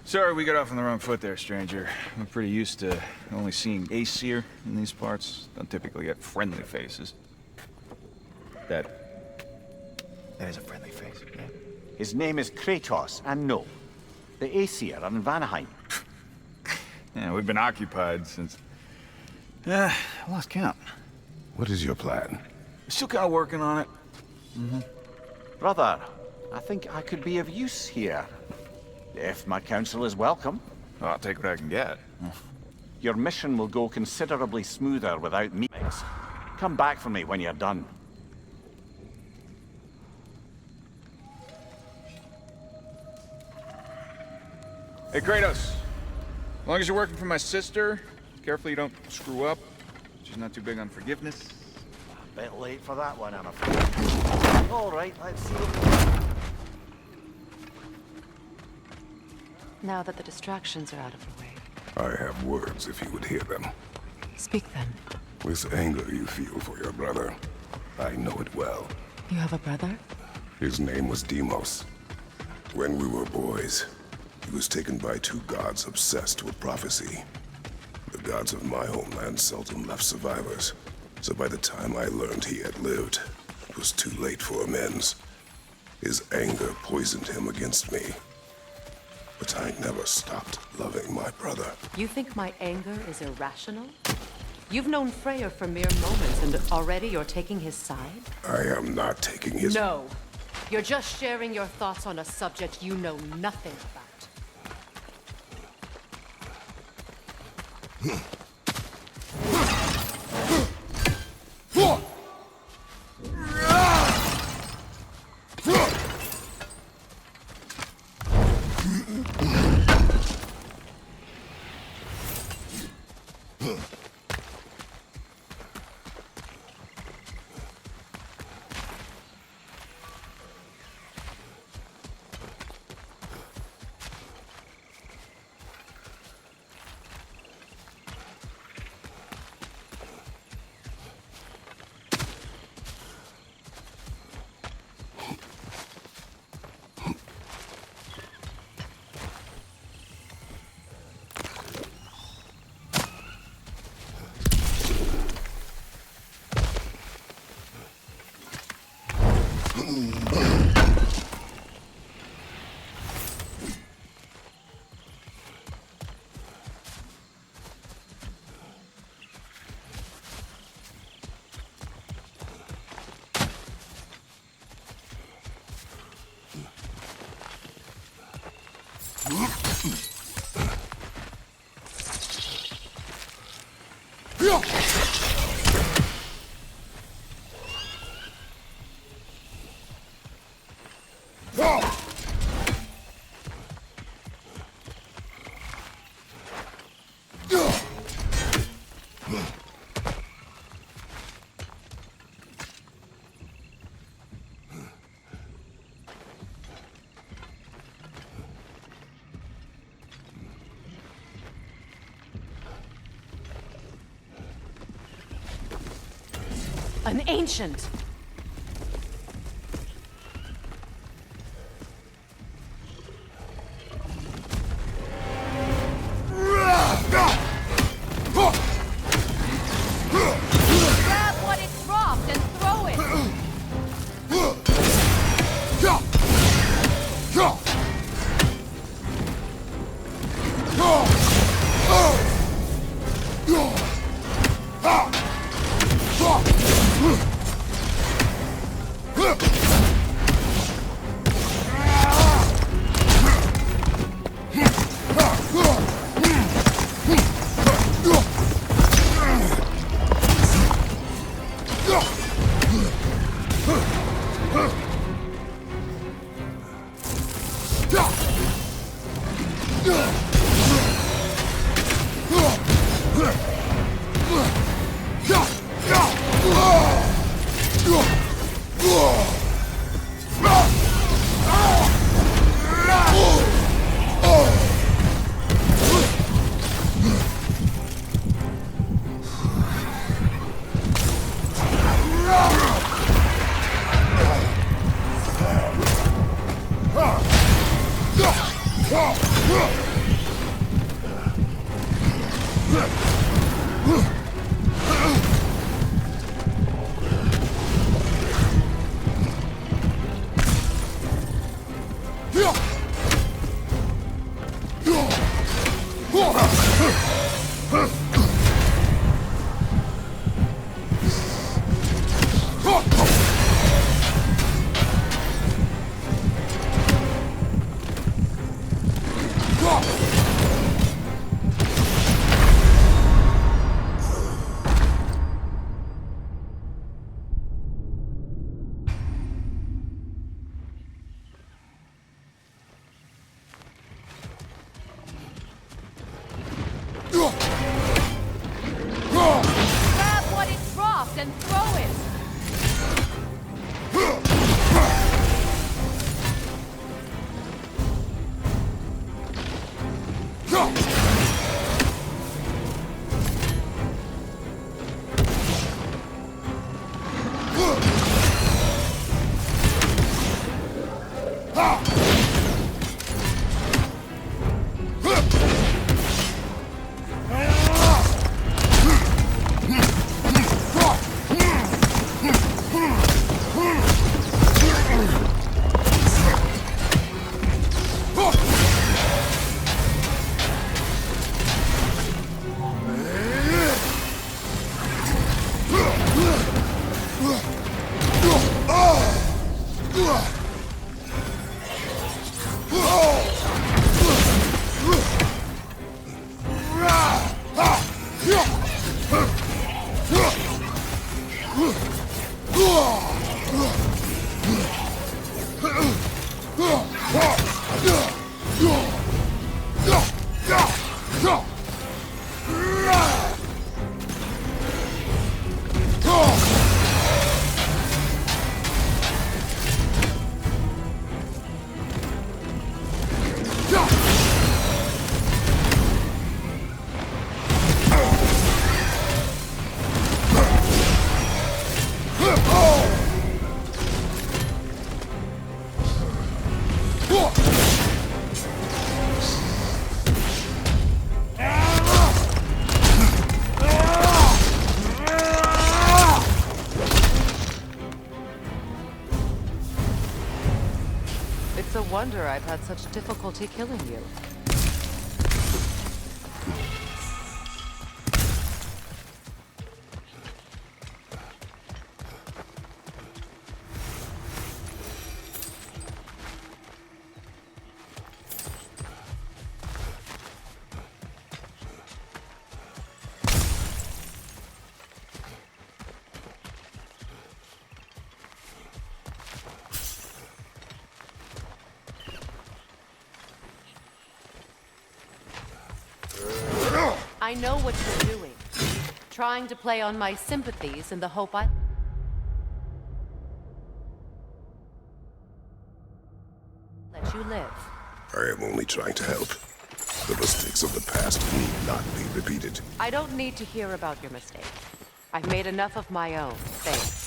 Sorry we got off on the wrong foot there, stranger. I'm pretty used to only seeing Aesir in these parts. Don't typically get friendly faces. That is a friendly face, yeah? His name is Kratos, and no, the Aesir are in Vanaheim. Yeah, we've been occupied since... I lost count. What is your plan? Still kind of working on it. Brother, I think I could be of use here. If my counsel is welcome. Oh, I'll take what I can get. Your mission will go considerably smoother without me. Come back for me when you're done. Hey, Kratos. As long as you're working for my sister, careful you don't screw up. She's not too big on forgiveness. A bit late for that one, I'm afraid. All right, let's see what... Now that the distractions are out of the way. I have words if you would hear them. Speak then. This anger you feel for your brother, I know it well. You have a brother? His name was Deimos. When we were boys, he was taken by two gods obsessed with prophecy. The gods of my homeland seldom left survivors, so by the time I learned he had lived, it was too late for amends. His anger poisoned him against me. But I never stopped loving my brother. You think my anger is irrational? You've known Freyr for mere moments, and already you're taking his side? I am not taking his... No. You're just sharing your thoughts on a subject you know nothing about. An ancient! Grab what it dropped and throw it! Grab what it dropped and throw it! It's a wonder I've had such difficulty killing you. I know what you're doing. Trying to play on my sympathies in the hope I let you live. I am only trying to help. The mistakes of the past need not be repeated. I don't need to hear about your mistakes. I've made enough of my own, thanks.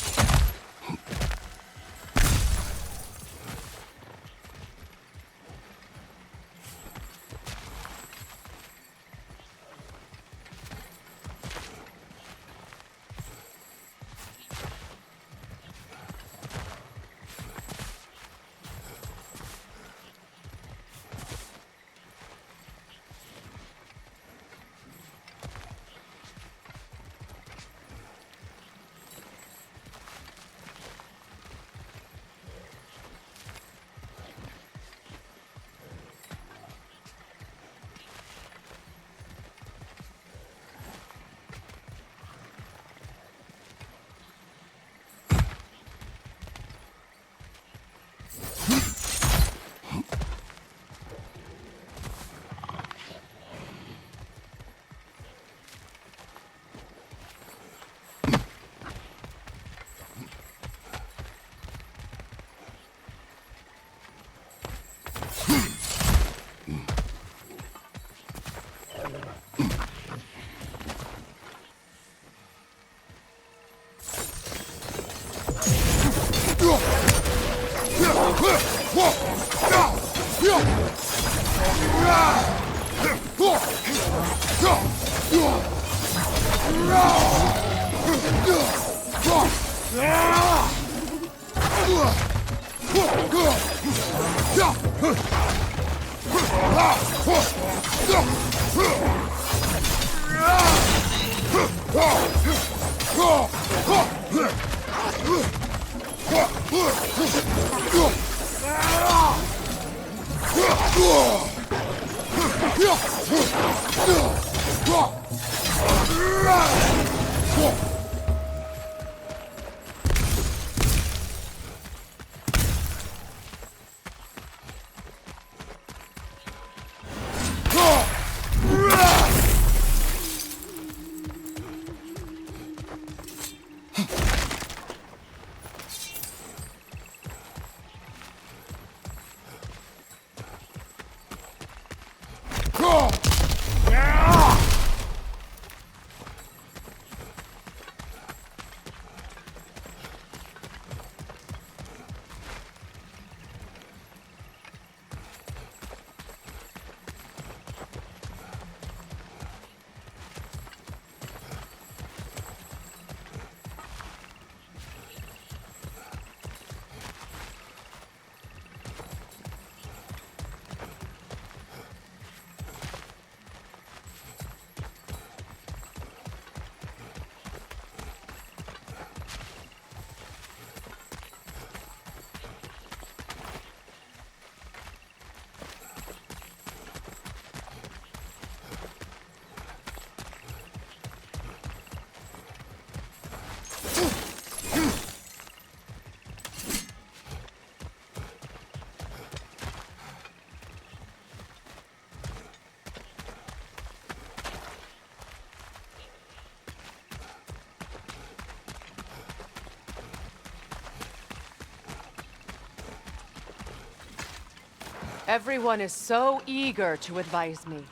Everyone is so eager to advise me,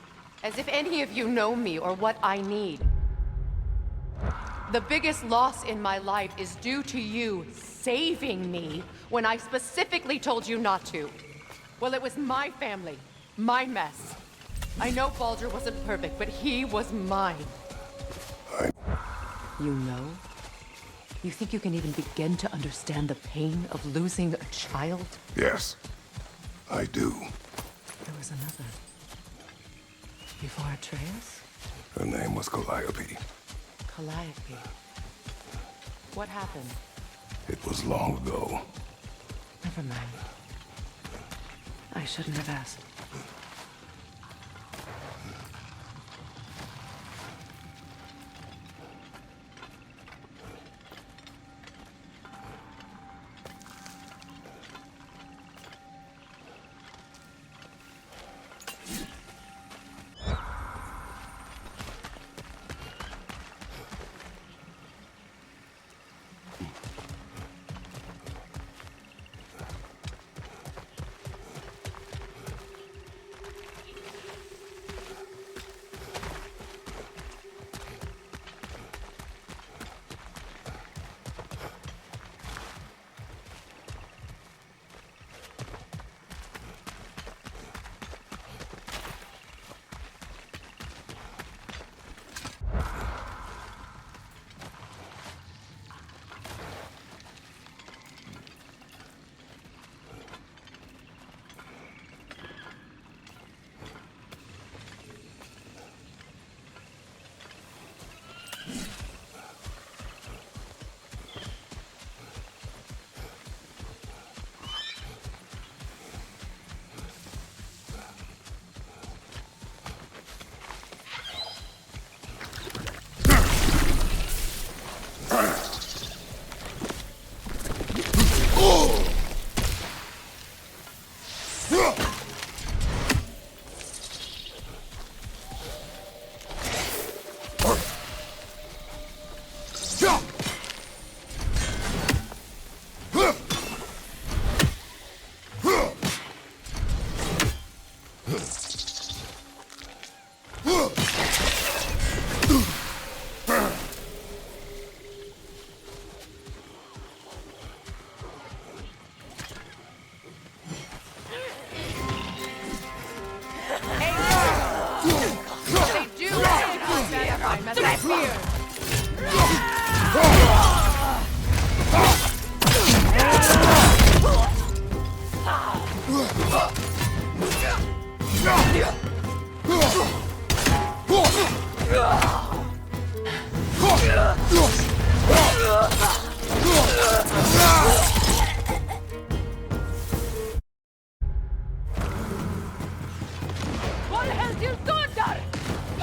as if any of you know me or what I need. The biggest loss in my life is due to you saving me when I specifically told you not to. Well, it was my family, my mess. I know Baldur wasn't perfect, but he was mine. You know? You think you can even begin to understand the pain of losing a child? Yes, I do. There was another. Before Atreus? Her name was Calliope. Calliope. What happened? It was long ago. Never mind. I shouldn't have asked.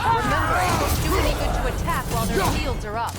Remember, it won't do any good to attack while their shields are up.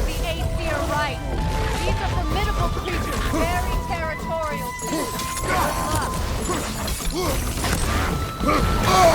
The Aesir right. These are formidable creatures, very territorial too. Good luck.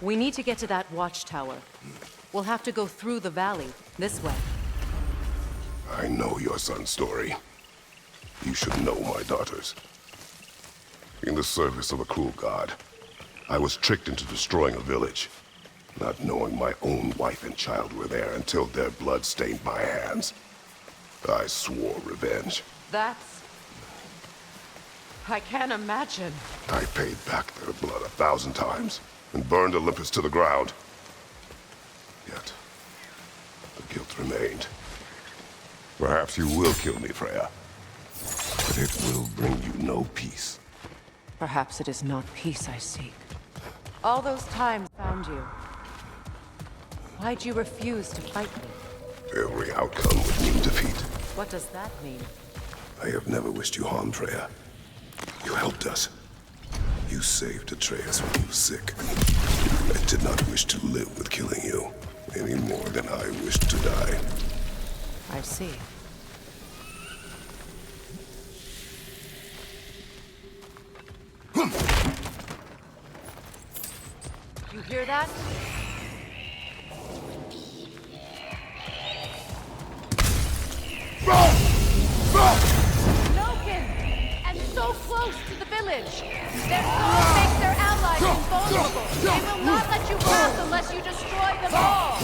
We need to get to that watchtower. We'll have to go through the valley, this way. I know your son's story. You should know my daughter's. In the service of a cruel god, I was tricked into destroying a village, not knowing my own wife and child were there until their blood stained my hands. I swore revenge. That's... I can't imagine. I paid back their blood 1,000 times and burned Olympus to the ground. Yet, the guilt remained. Perhaps you will kill me, Freya, but it will bring you no peace. Perhaps it is not peace I seek. All those times I found you. Why'd you refuse to fight me? Every outcome would mean defeat. What does that mean? I have never wished you harm, Freya. You helped us. You saved Atreus when he was sick. I did not wish to live with killing you, any more than I wished to die. I see. You hear that? Loken! And so close to the village! Their sword makes their allies invulnerable! They will not let you pass unless you destroy them all!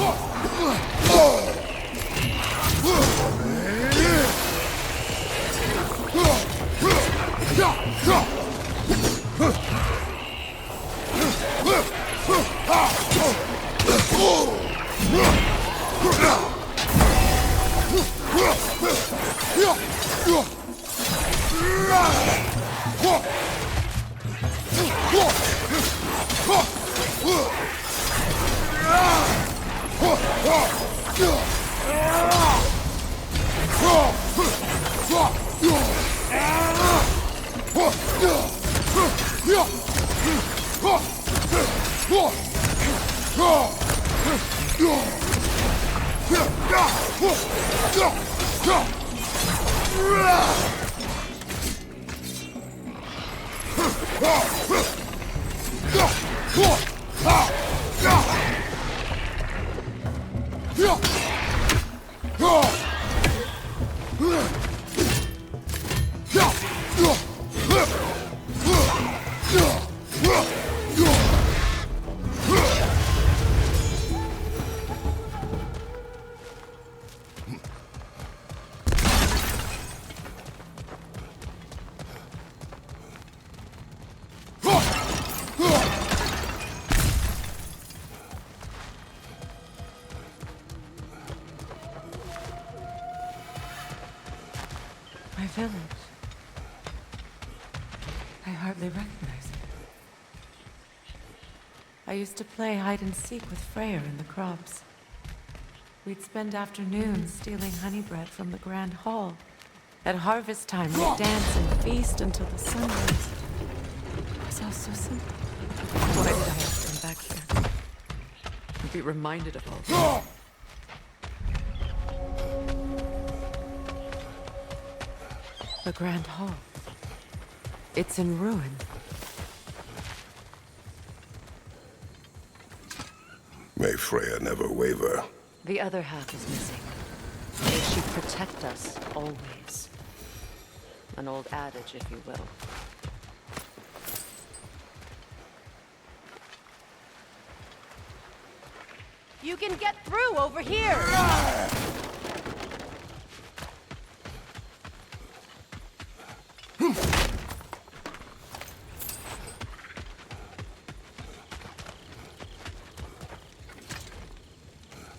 My village. I hardly recognize it. I used to play hide and seek with Freyr in the crops. We'd spend afternoons stealing honey bread from the grand hall. At harvest time, we'd dance and feast until the sun rose. It was all so simple. Why did I have to come back here? And be reminded of all this? The Grand Hall. It's in ruin. May Freya never waver. The other half is missing. May she protect us always. An old adage, if you will. You can get through over here!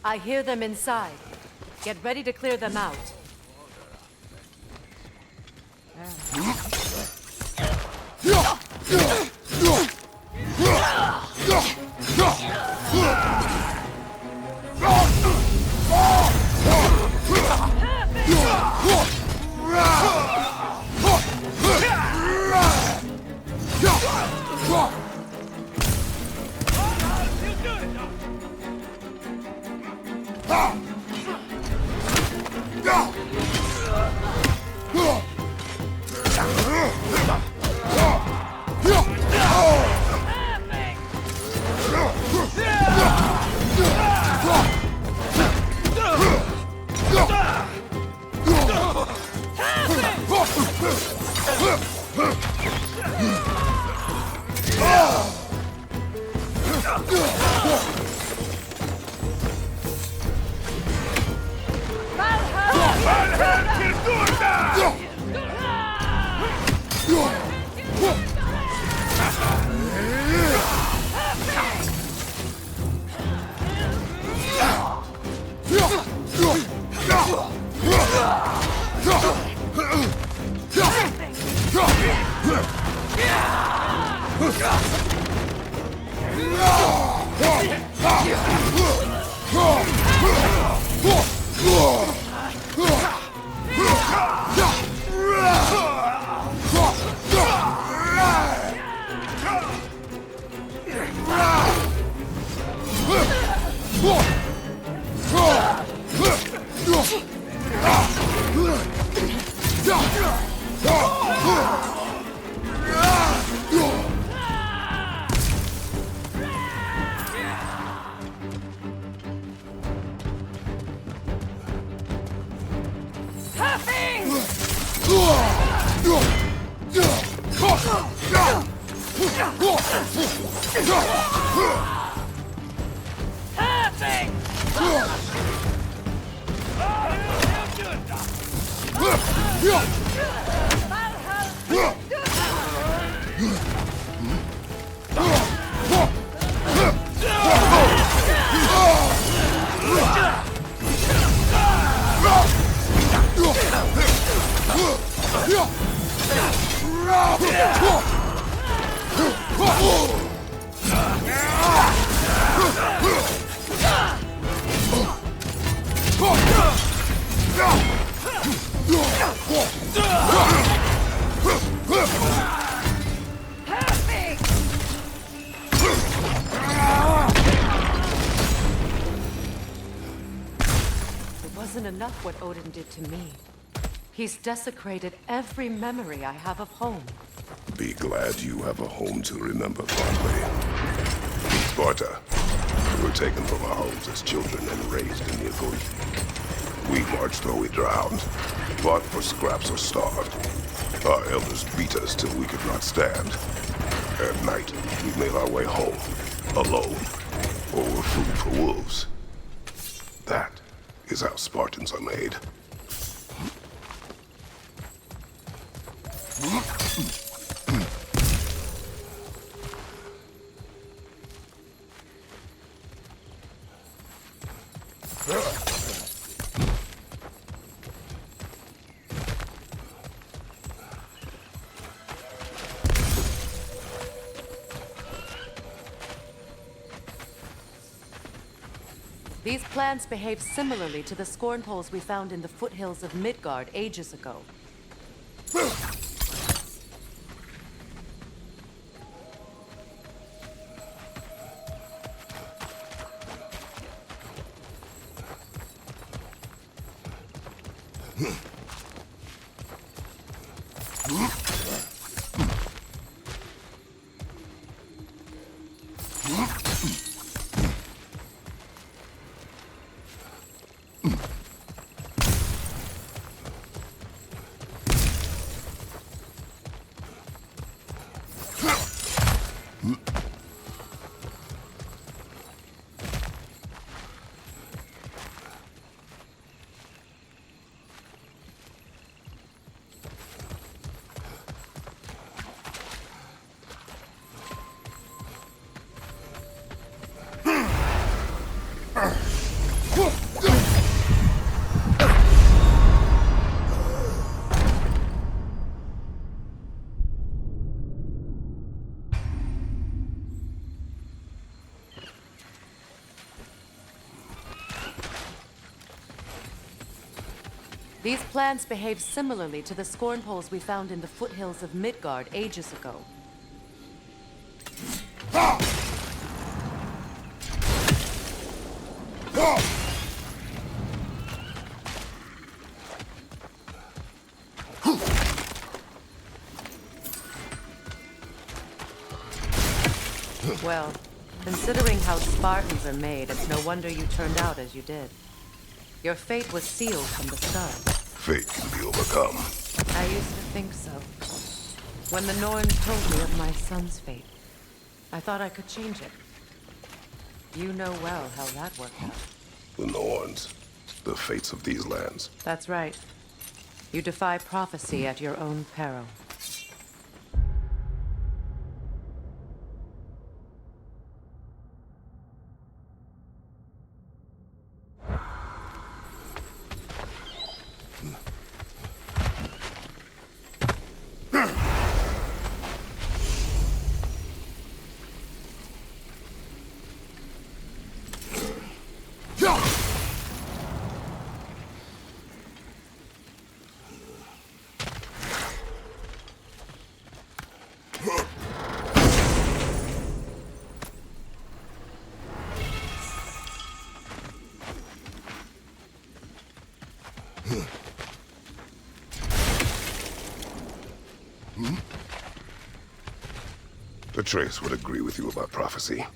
I hear them inside. Get ready to clear them out. It wasn't enough what Odin did to me. He's desecrated every memory I have of home. Be glad you have a home to remember fondly. Sparta, we were taken from our homes as children and raised in the Athoi. We marched or we drowned, fought for scraps or starved. Our elders beat us till we could not stand. At night, we made our way home, alone, or were food for wolves. That is how Spartans are made. These plants behave similarly to the scorn poles we found in the foothills of Midgard ages ago. These plants behave similarly to the scorn poles we found in the foothills of Midgard ages ago. Well, considering how Spartans are made, it's no wonder you turned out as you did. Your fate was sealed from the start. Fate can be overcome. I used to think so. When the Norns told me of my son's fate, I thought I could change it. You know well how that worked out. The Norns, the fates of these lands. That's right. You defy prophecy at your own peril. Atreus would agree with you about prophecy.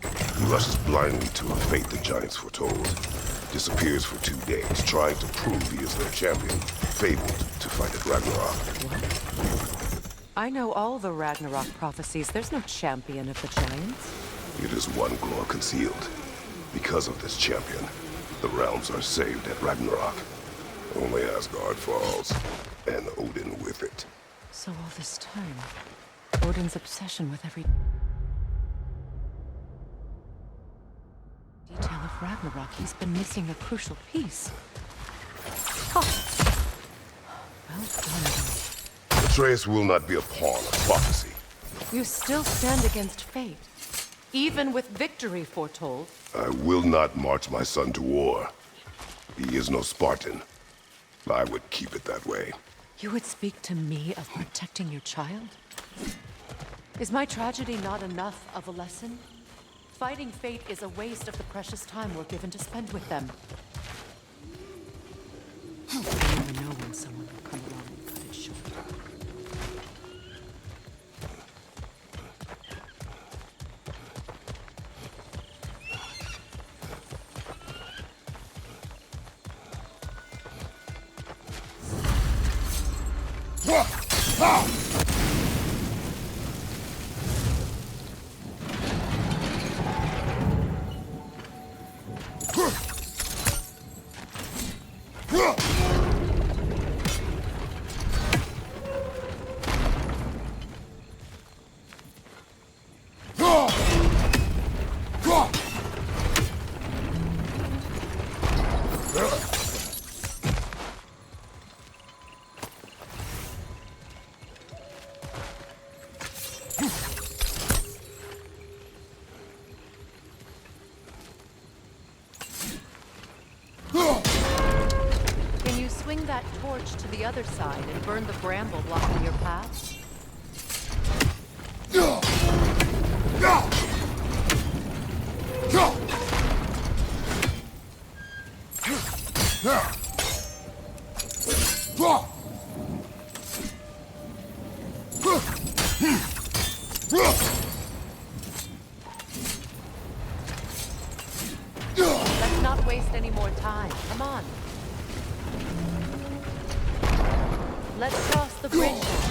He rushes blindly to a fate the giants foretold. Disappears for 2 days, trying to prove he is their champion. Fabled to fight at Ragnarok. I know all the Ragnarok prophecies. There's no champion of the giants. It is one glow concealed. Because of this champion, the realms are saved at Ragnarok. Only Asgard falls, and Odin with it. So all this time, Odin's obsession with every detail of Ragnarok, he's been missing a crucial piece. Huh. Well done, Atreus will not be a pawn of prophecy. you still stand against fate, even with victory foretold. I will not march my son to war. He is no Spartan. I would keep it that way. You would speak to me of protecting your child? Is my tragedy not enough of a lesson? Fighting fate is a waste of the precious time we're given to spend with them. You never know when someone will come along and cut it short. Can you swing that torch to the other side and burn the bramble blocking your path? Let's not waste any more time. Come on. Let's cross the bridge now.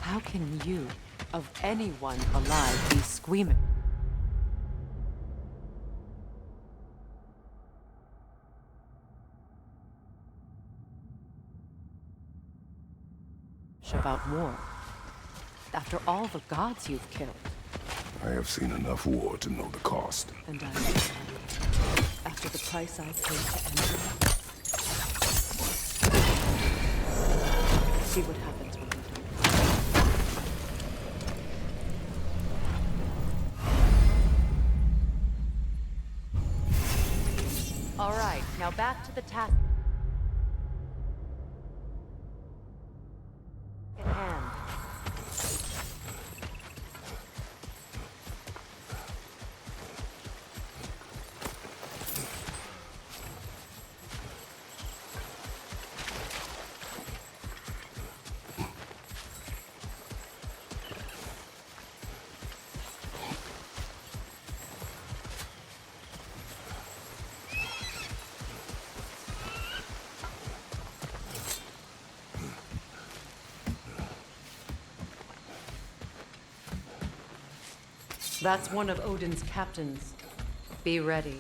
How can you, of anyone alive, be squeamish about war? After all the gods you've killed. I have seen enough war to know the cost. And I, after the price I paid to end it, see what happens when we do. All right, now back to the task at hand. That's one of Odin's captains. Be ready.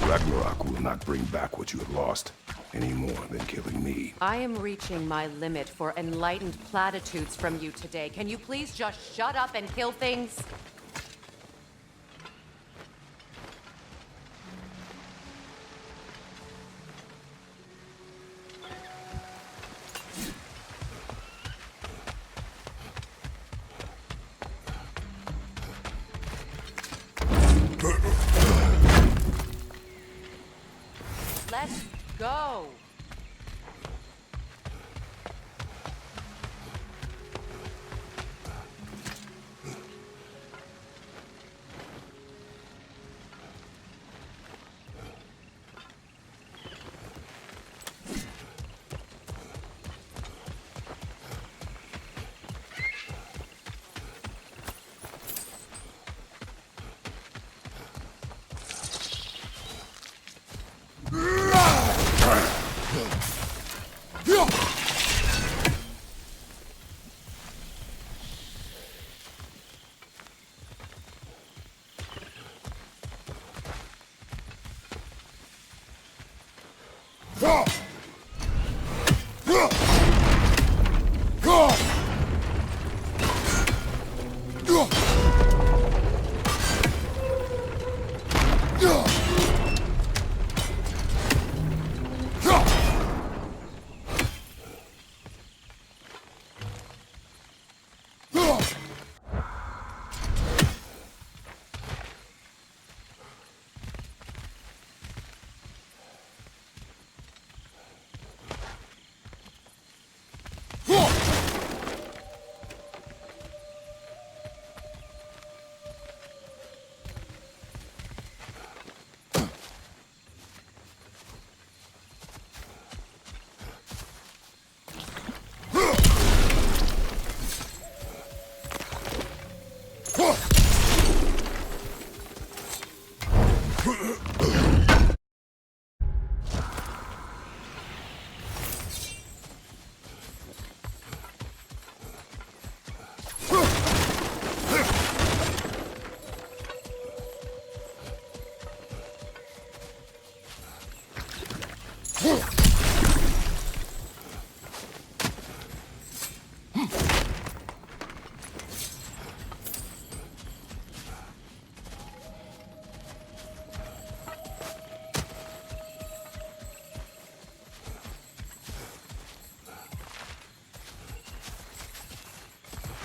Ragnarok will not bring back what you have lost, any more than killing me. I am reaching my limit for enlightened platitudes from you today. Can you please just shut up and kill things? Let's go!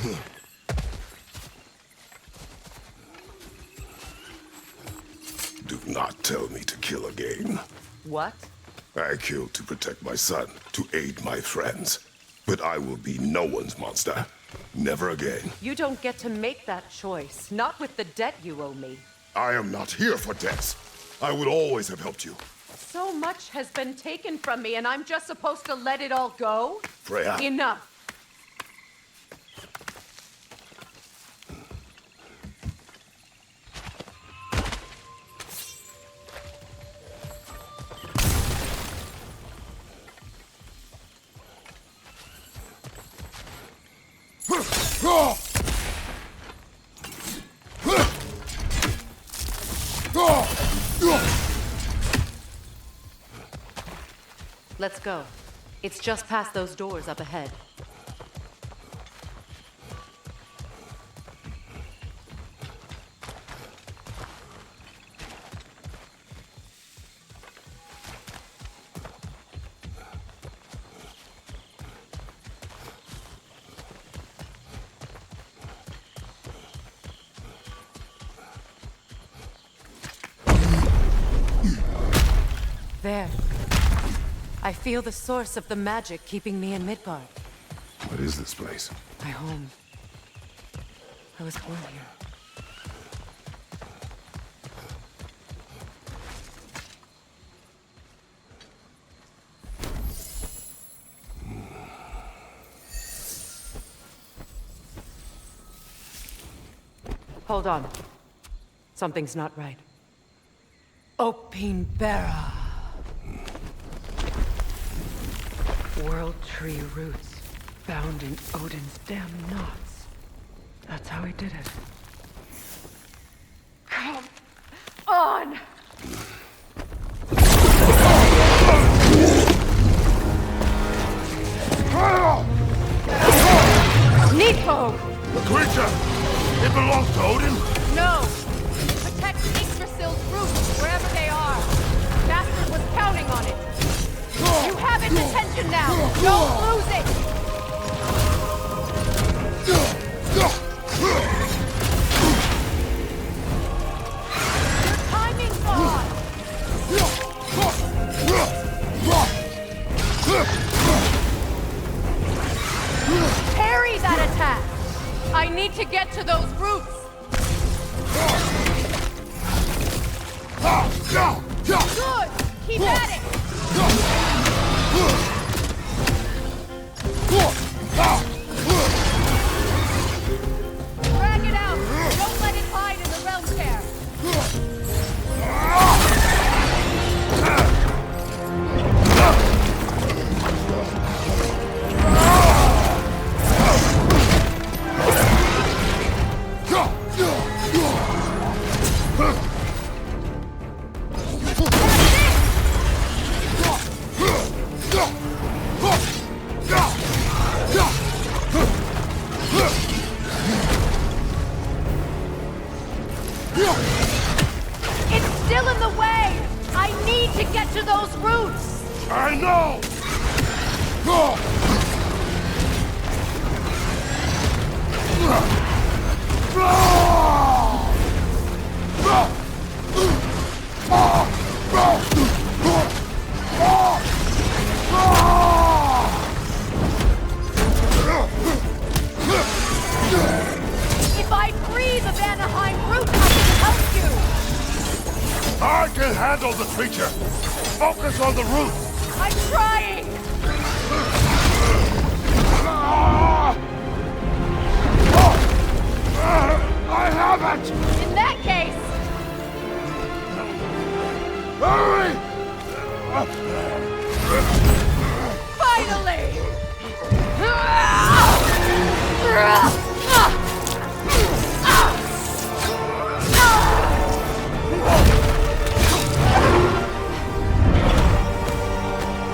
Do not tell me to kill again. What? I killed to protect my son, to aid my friends. But I will be no one's monster. Never again. You don't get to make that choice. Not with the debt you owe me. I am not here for debts. I would always have helped you. So much has been taken from me, and I'm just supposed to let it all go? Freya. Enough. Let's go. It's just past those doors up ahead. There. I feel the source of the magic keeping me in Midgard. What is this place? My home. I was born here. Hold on. Something's not right. Opinbera. World tree roots found in Odin's damn knots. That's how he did it. Come on! Needfog! The creature! It belongs to Odin? No! Protect Yggdrasil's roots wherever they are. Master was counting on it. You have its attention now! Don't lose it! Your timing's on! Parry that attack! I need to get to those roots! Good! Keep at it! Drag it out! Don't let it hide in the realm tear! It's still in the way! I need to get to those roots! I know! If I free the Vanaheim root, I can help you! I can handle the creature! Focus on the roots! I'm trying! I have it! In that case, Hurry! finally!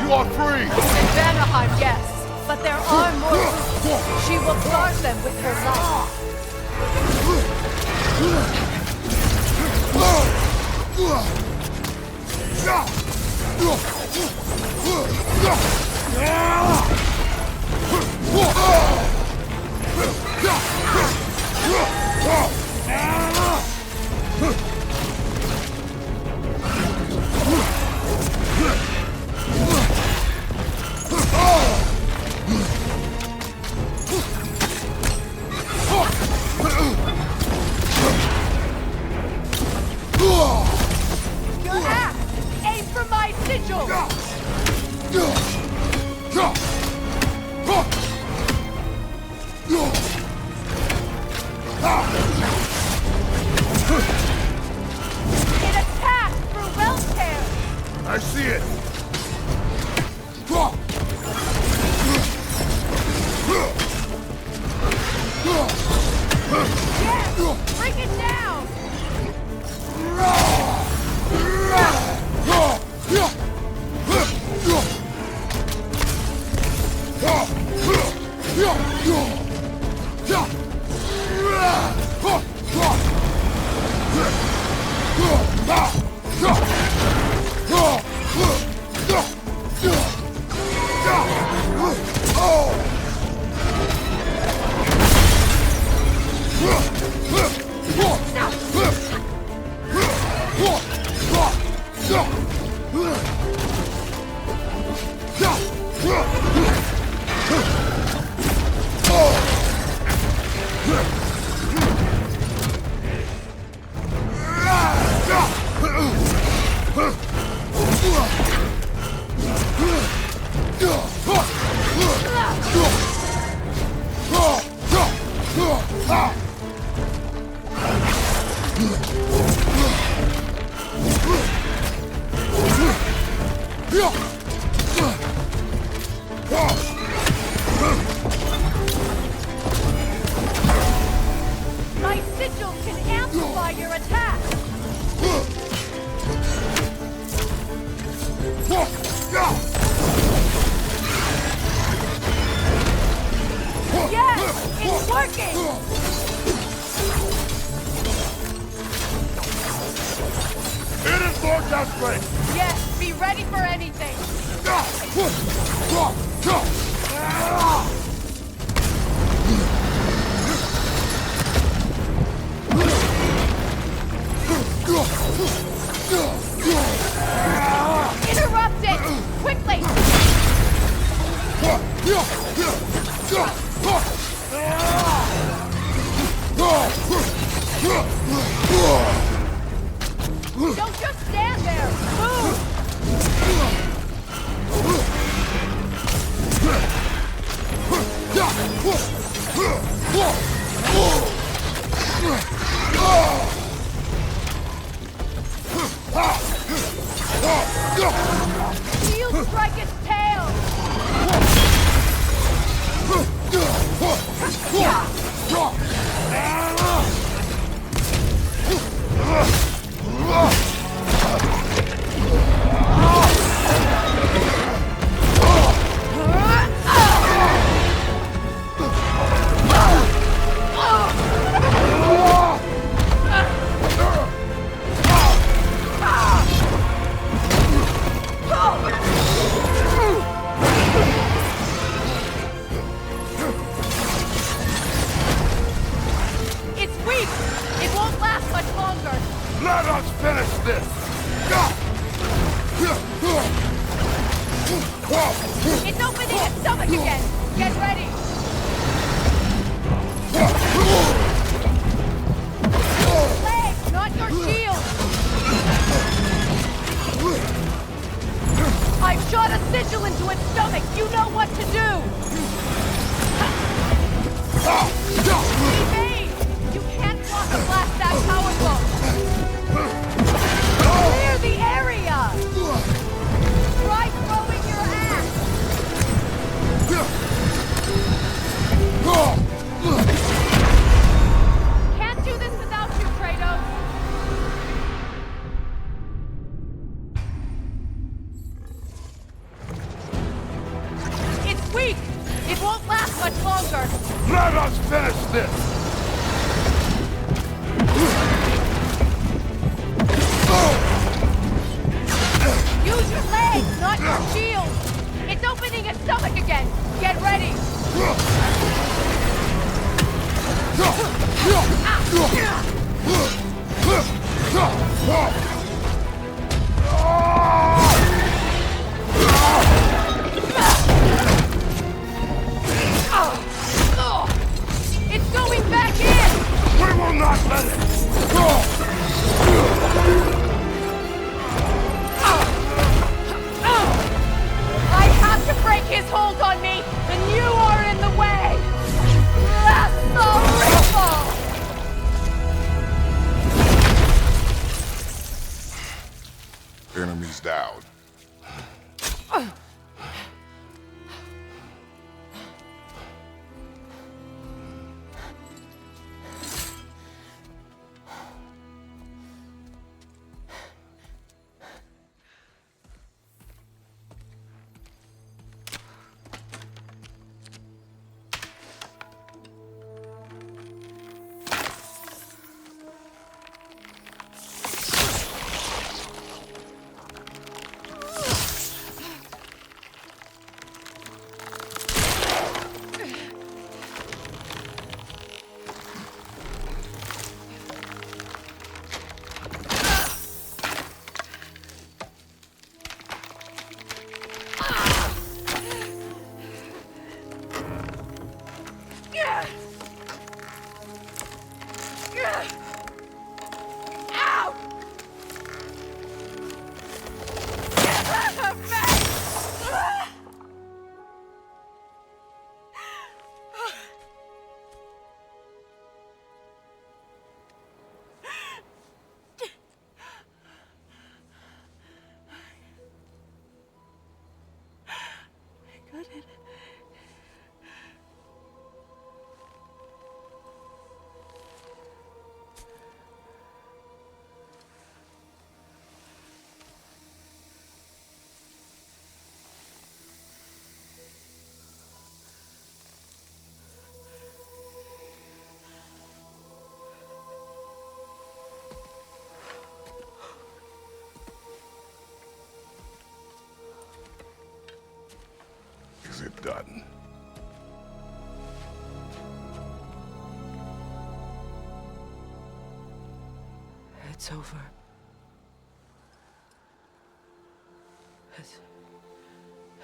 You are free! In Vanaheim, yes. But there are more roots. She will guard them with her life. Your axe! Aim for my sigil! It attacks through well tear! I see it! Yes! Bring it down! My sigil can amplify your attack! Yes! It's working! It is more desperate! Yes, be ready for anything! Interrupt it! Quickly! Don't just stand there! Move! Shield strike its tail! It's weak! It won't last much longer! Let us finish this! It's opening its stomach again! Get ready! Legs, not your shield! I've shot a sigil into its stomach! You know what to do! Evade! You can't block a blast that powerful! Clear the area! Try throwing your axe! Can't do this without you, Kratos! It's weak! It won't last much longer! Let us finish this! Use your legs, not your shield! It's opening its stomach again! Get ready! done. It's over.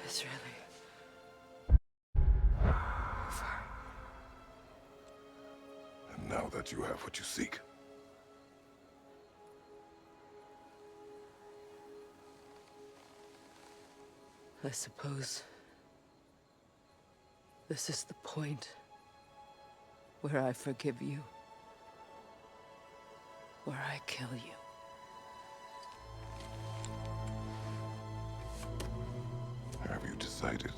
It's really over. And now that you have what you seek, I suppose this is the point where I forgive you, where I kill you. have you decided?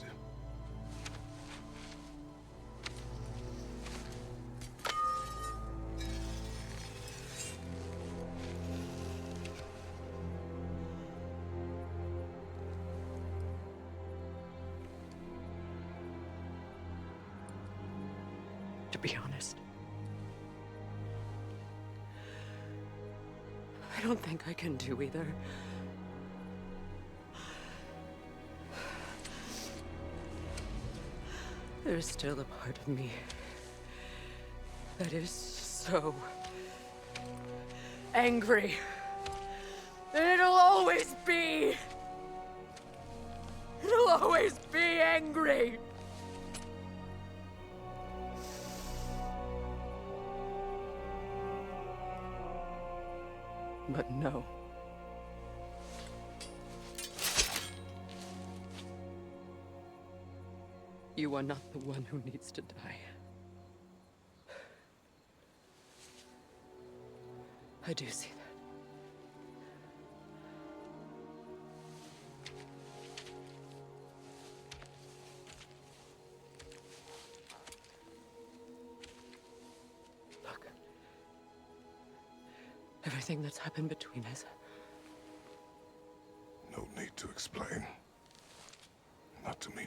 To be honest, I don't think I can do either. There's still a part of me that is so angry. And it'll always be. It'll always be angry. But no. You are not the one who needs to die. I do see that. Look. Everything that's happened between us. No need to explain. Not to me.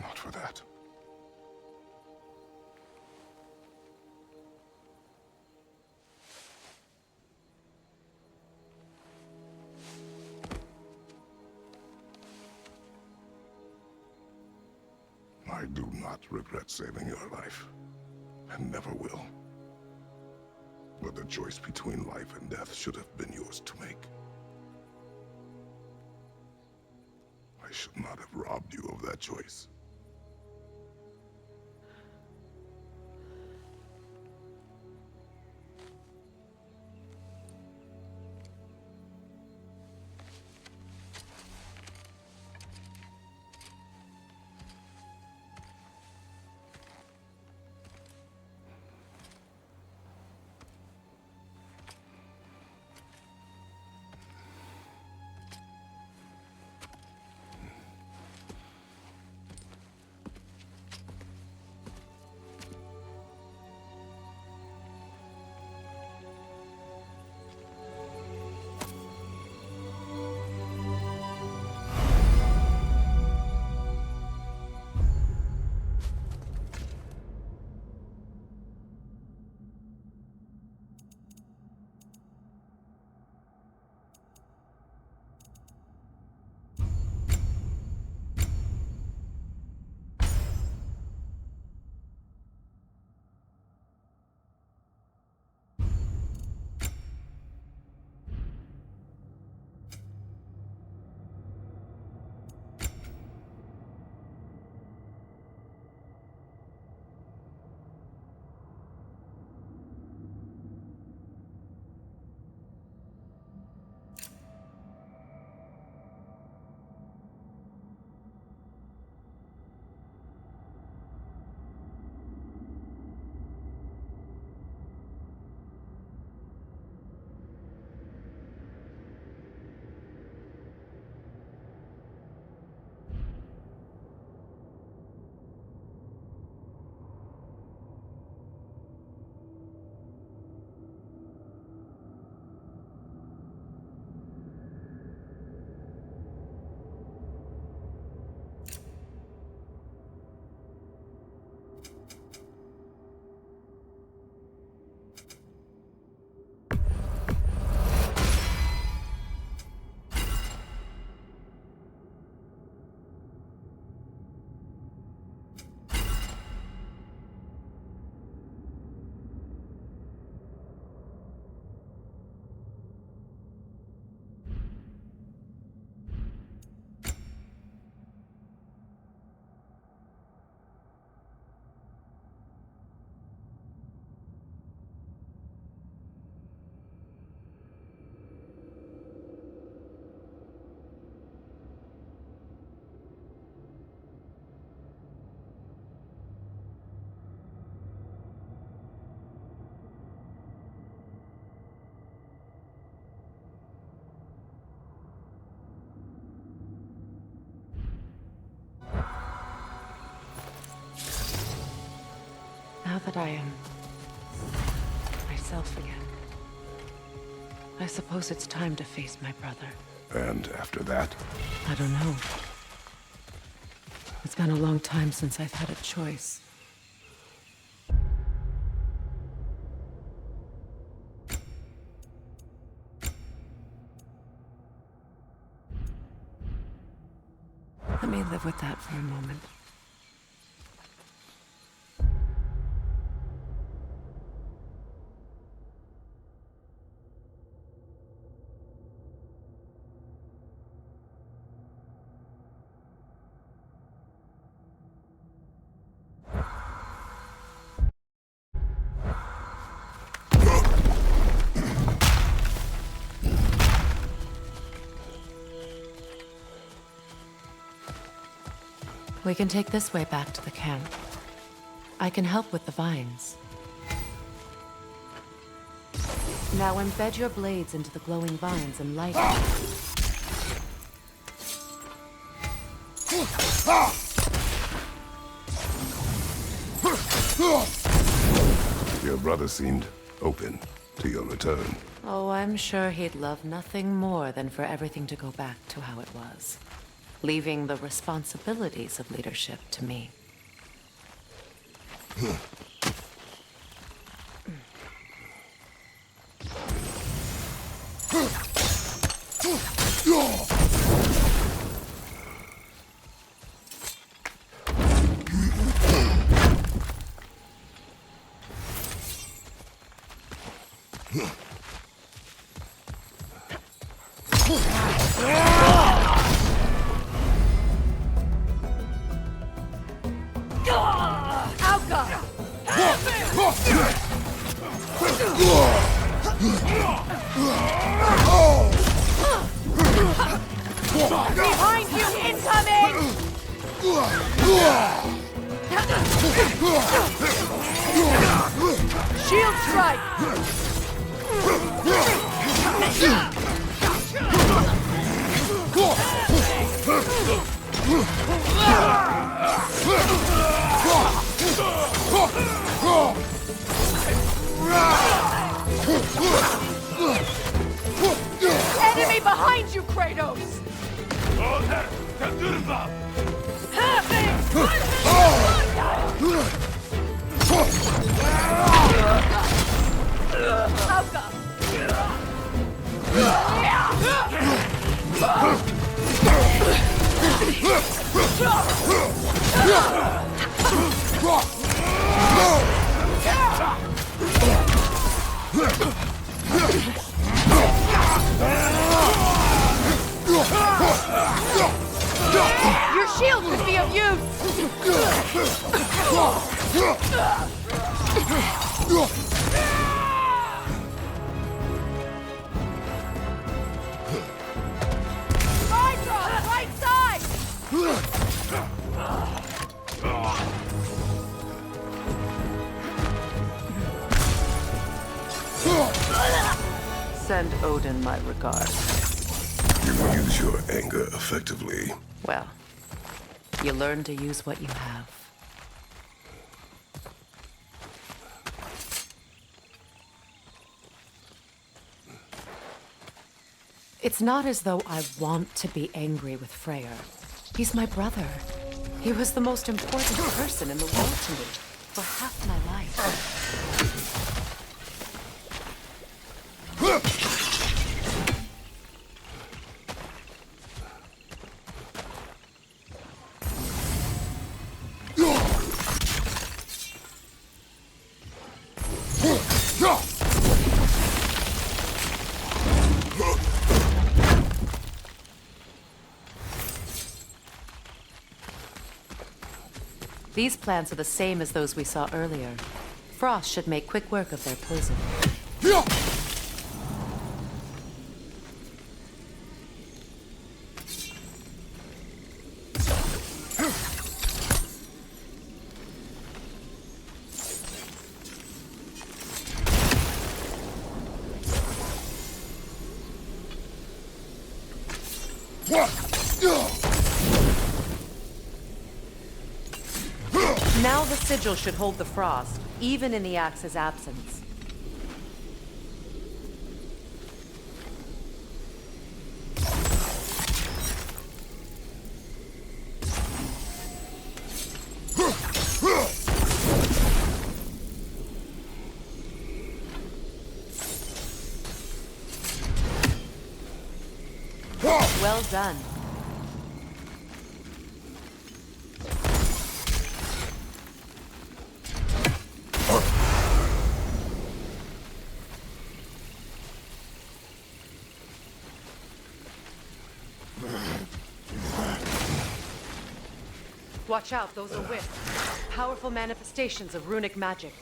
Not for that. I do not regret saving your life, and never will. But the choice between life and death should have been yours to make. I should not have robbed you of that choice. that I am myself again, I suppose it's time to face my brother. And after that? I don't know. It's been a long time since I've had a choice. Let me live with that for a moment. We can take this way back to the camp. I can help with the vines. Now embed your blades into the glowing vines and light them. Your brother seemed open to your return. Oh, I'm sure he'd love nothing more than for everything to go back to how it was, leaving the responsibilities of leadership to me. Behind you, incoming! Shield strike! Enemy behind you, Kratos! Your shield could be of use! Hydra, right side! Send Odin my regards. You will use your anger effectively. Well, you learn to use what you have. It's not as though I want to be angry with Freyr. He's my brother. He was the most important person in the world to me for half my life. These plants are the same as those we saw earlier. Frost should make quick work of their poison. Now the sigil should hold the frost. even in the axe's absence. Well done. Watch out, those are wisps. Powerful manifestations of runic magic.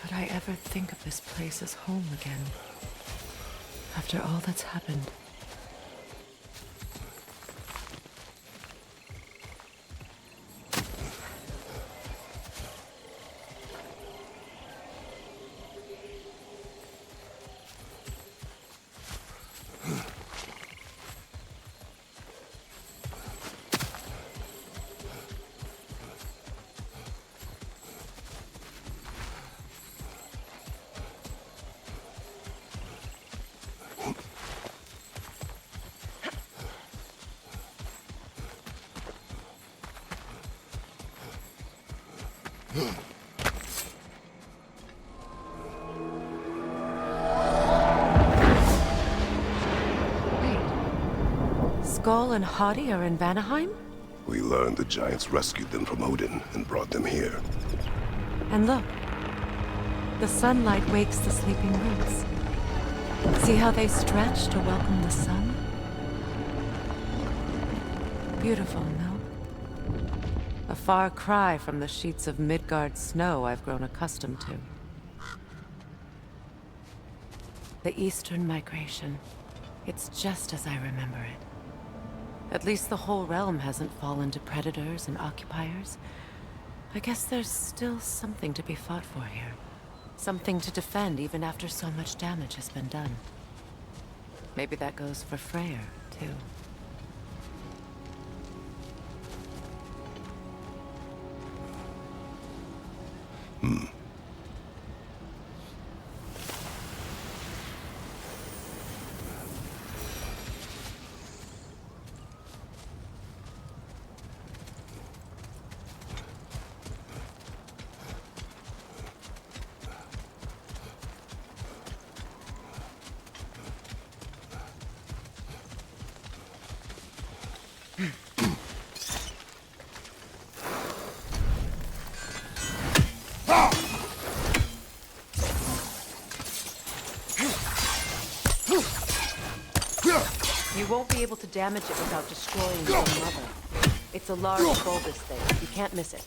Could I ever think of this place as home again? After all that's happened. Skull and Hati are in Vanaheim? We learned the giants rescued them from Odin and brought them here. And look. The sunlight wakes the sleeping roots. See how they stretch to welcome the sun? Beautiful, no? A far cry from the sheets of Midgard snow I've grown accustomed to. The Eastern Migration. It's just as I remember it. At least the whole realm hasn't fallen to predators and occupiers. I guess there's still something to be fought for here. Something to defend even after so much damage has been done. Maybe that goes for Freyr, too. You won't be able to damage it without destroying your mother. It's a large bulbous thing. You can't miss it.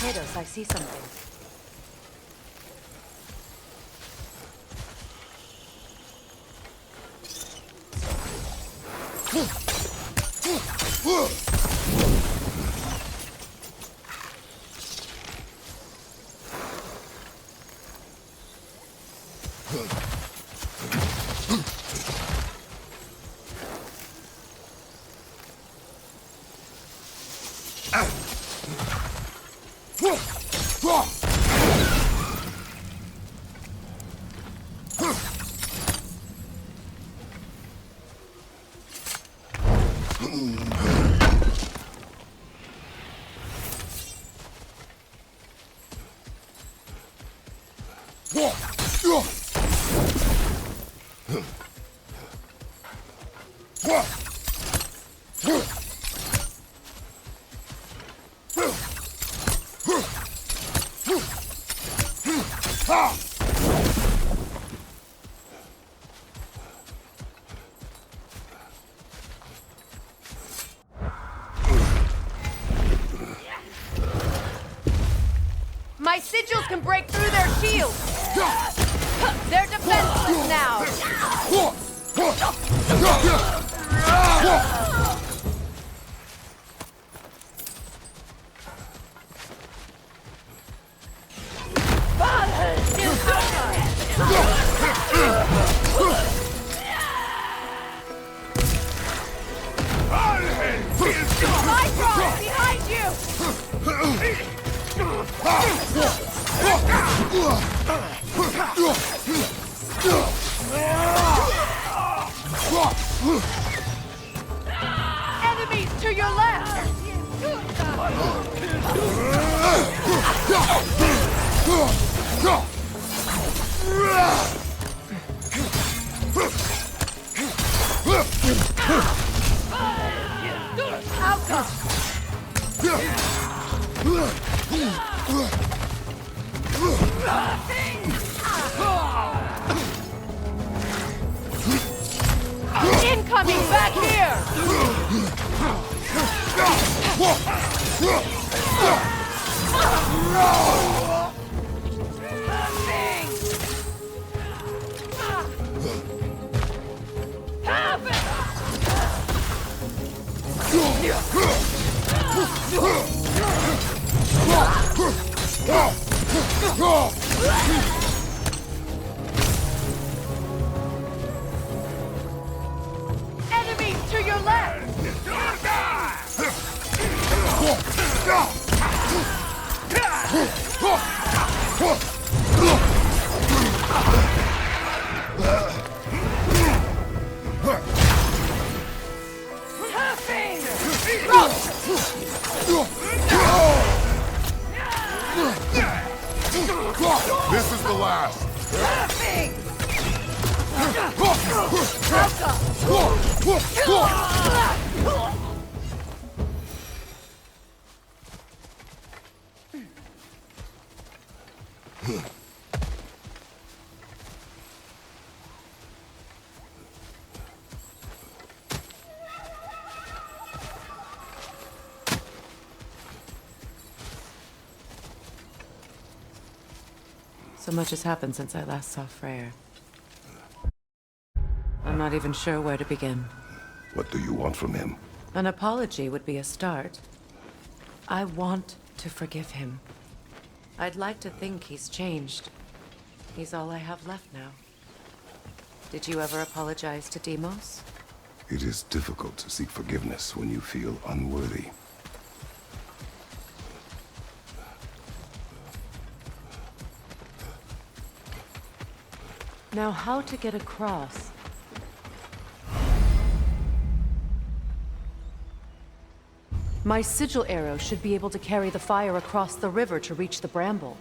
Kratos, I see something. My sigils can break through their shields! They're defenseless now! Bifrost, behind you! Enemies to your left! Outcome! Incoming back here! Enemies to your left! This is the last. So much has happened since I last saw Freyr. I'm not even sure where to begin. What do you want from him? An apology would be a start. I want to forgive him. I'd like to think he's changed. He's all I have left now. Did you ever apologize to Deimos? It is difficult to seek forgiveness when you feel unworthy. Now, how to get across? My sigil arrow should be able to carry the fire across the river to reach the bramble.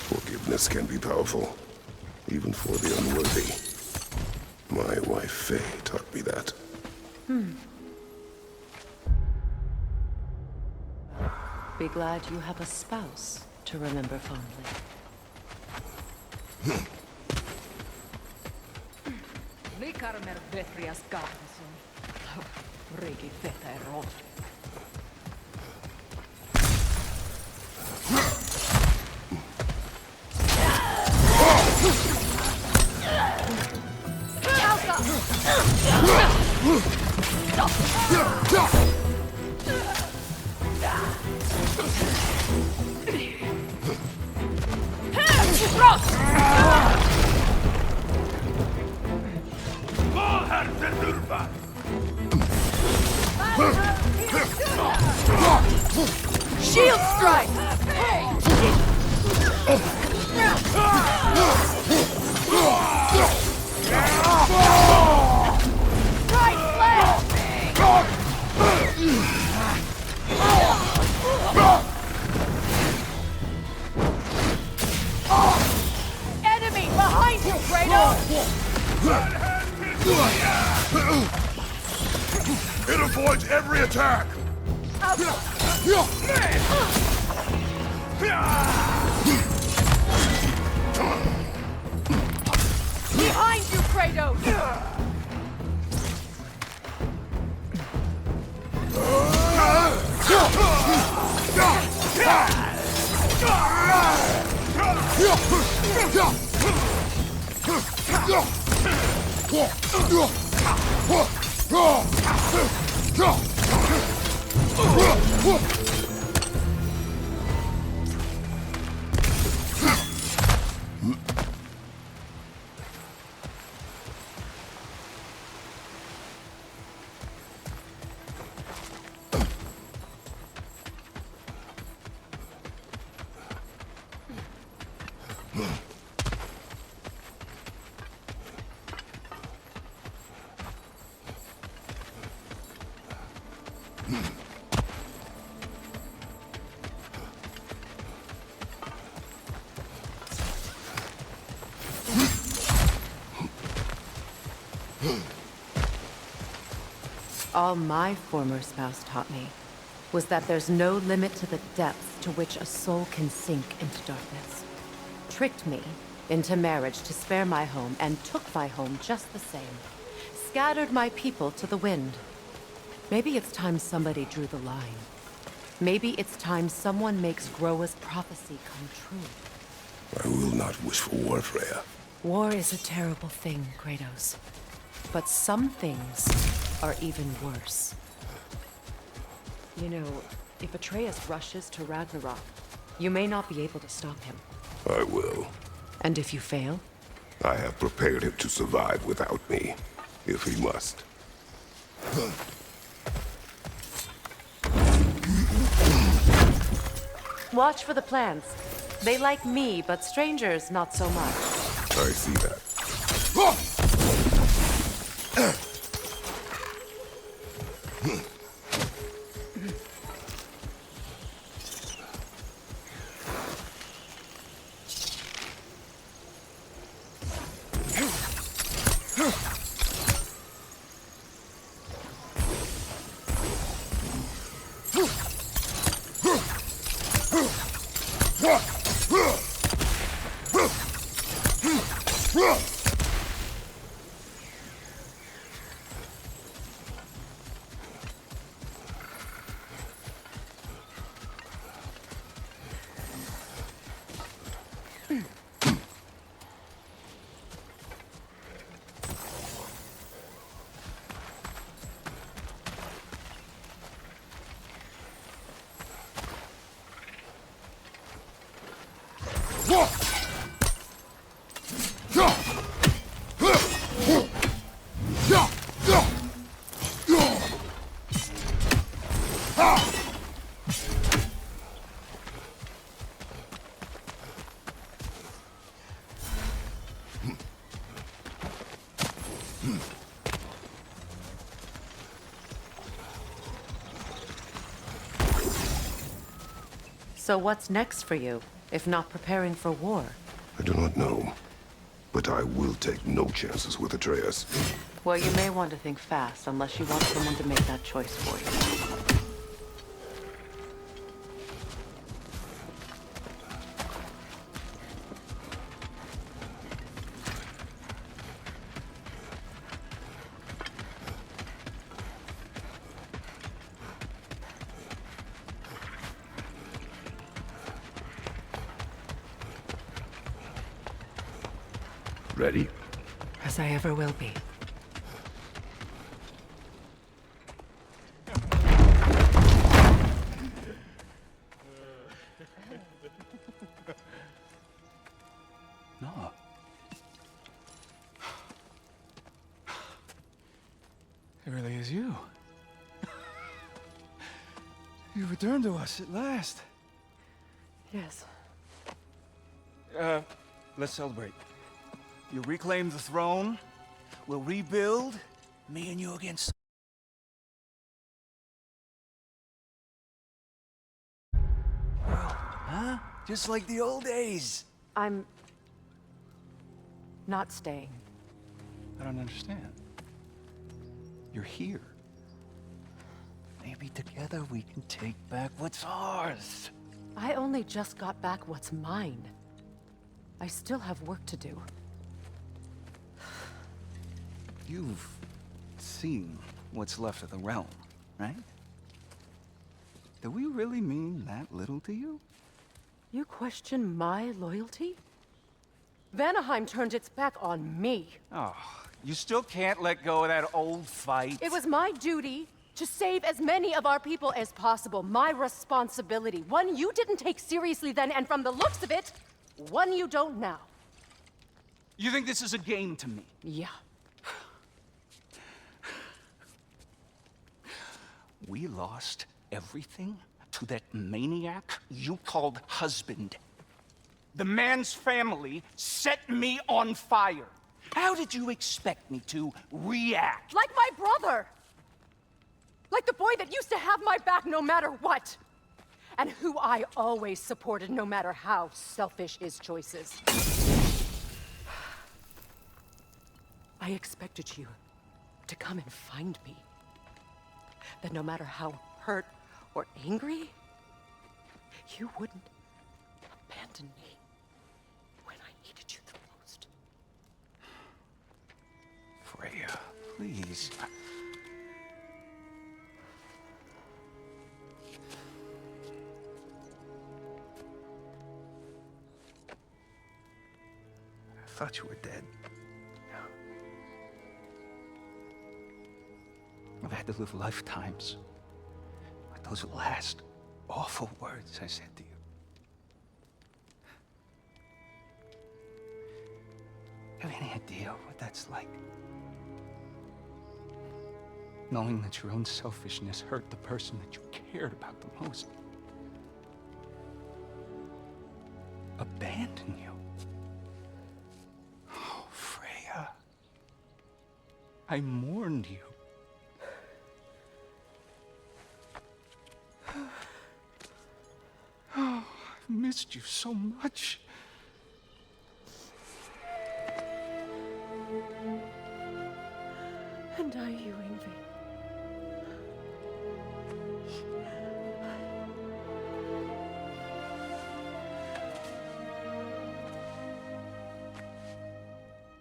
Forgiveness can be powerful, even for the unworthy. My wife Faye taught me that. Be glad you have a spouse to remember fondly. Likarmer vetrias Karlsson. Rigi veterot. Shield strike! Right flank! Enemy behind you, Kratos! It avoids every attack! Behind you, Kratos! All my former spouse taught me was that there's no limit to the depths to which a soul can sink into darkness. Tricked me into marriage to spare my home and took my home just the same. Scattered my people to the wind. Maybe it's time somebody drew the line. Maybe it's time someone makes Groa's prophecy come true. I will not wish for war, Freya. War is a terrible thing, Kratos. But some things are even worse. You know, if Atreus rushes to Ragnarok, you may not be able to stop him. I will. And if you fail? I have prepared him to survive without me, if he must. Watch for the plants. They like me, but strangers not so much. I see that. So what's next for you, if not preparing for war? I do not know, but I will take no chances with Atreus. Well, you may want to think fast, unless you want someone to make that choice for you. Ready? As I ever will be. No. It really is you. You returned to us at last. Yes. Let's celebrate. You reclaim the throne, we'll rebuild, me and you against... Huh? Just like the old days. I'm... not staying. I don't understand. You're here. Maybe together we can take back what's ours. I only just got back what's mine. I still have work to do. You've seen what's left of the realm, right? Do we really mean that little to you? You question my loyalty? Vanaheim turned its back on me. Oh, you still can't let go of that old fight? It was my duty to save as many of our people as possible. My responsibility. One you didn't take seriously then, and from the looks of it, one you don't now. You think this is a game to me? Yeah. We lost everything to that maniac you called husband. The man's family set me on fire. How did you expect me to react? Like my brother! Like the boy that used to have my back no matter what! And who I always supported no matter how selfish his choices. I expected you to come and find me. That no matter how hurt or angry, you wouldn't abandon me when I needed you the most. Freya, please. I thought you were dead. I've had to live lifetimes with those last awful words I said to you. Have any idea what that's like? Knowing that your own selfishness hurt the person that you cared about the most. Abandon you. Oh, Freya. I mourned you. Oh, I've missed you so much. And are you, Yngvi?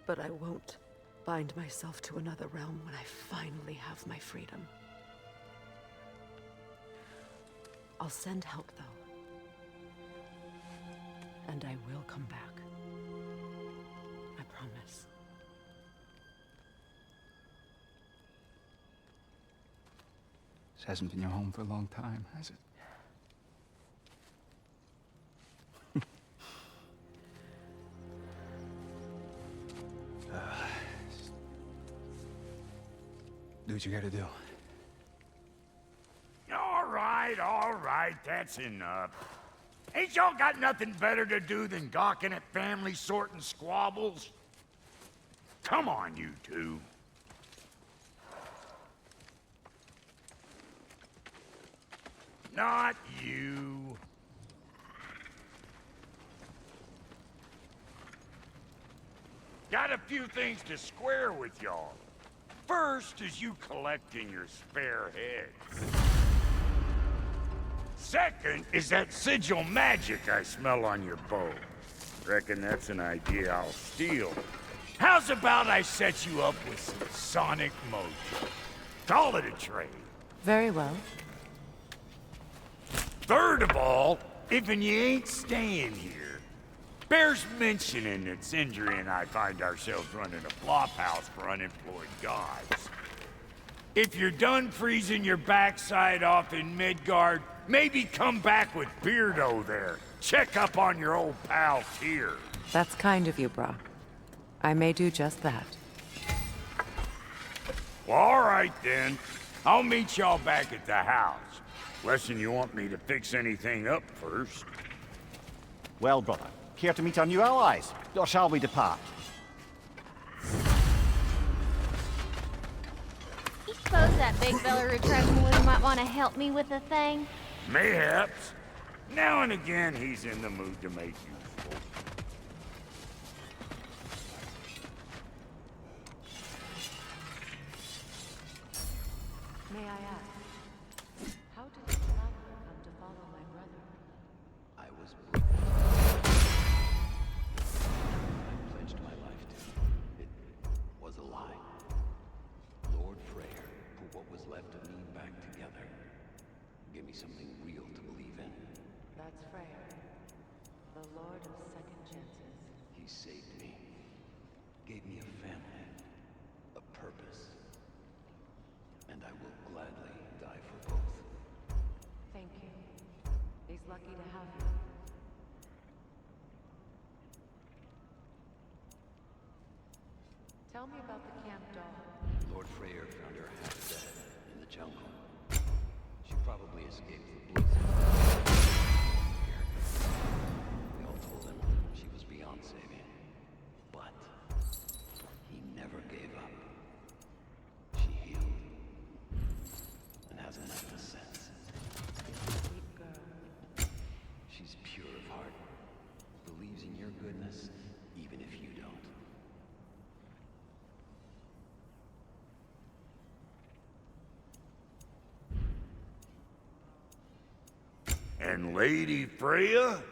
But I won't bind myself to another realm when I finally have my freedom. I'll send help, though. And I will come back. I promise. This hasn't been your home for a long time, has it? Do what you gotta do. All right, that's enough. Ain't y'all got nothing better to do than gawking at family sorting squabbles? Come on, you two. Not you. Got a few things to square with y'all. First is you collecting your spare heads. Second is that sigil magic I smell on your bow. Reckon that's an idea I'll steal. How's about I set you up with some sonic motion? Call it a trade. Very well. Third of all, if you ain't staying here, bears mentioning that Sindri and I find ourselves running a flophouse for unemployed gods. If you're done freezing your backside off in Midgard, maybe come back with Beardo there. Check up on your old pal Tyr. That's kind of you, Brock. I may do just that. Well, all right then. I'll meet y'all back at the house. Less'n you want me to fix anything up first. Well, brother, care to meet our new allies? Or shall we depart? You suppose that big fella Retractable might want to help me with a thing? Mayhaps. Now and again, he's in the mood to make useful. May I ask, how did the traveler come to follow my brother? I was broken. I pledged my life to. It was a lie. Lord Freyr put what was left of me back together. Give me something real to believe in. That's Freyr, the Lord of Second Chances. He saved me. Gave me a family. A purpose. And I will gladly die for both. Thank you. He's lucky to have you. Tell me about the camp dog. Lord Freyr found her half dead in the jungle. She probably escaped the blizzard. We all told him she was beyond saving. But he never gave up. She healed. And hasn't left a sense. Sweet girl. She's pure of heart. Believes in your goodness, even if you don't. And Lady Freya?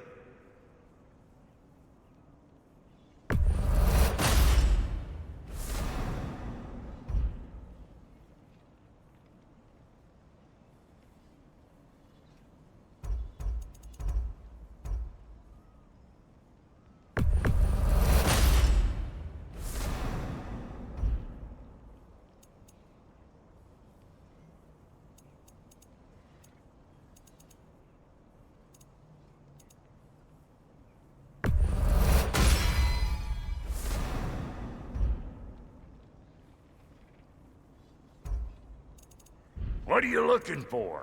What are you looking for?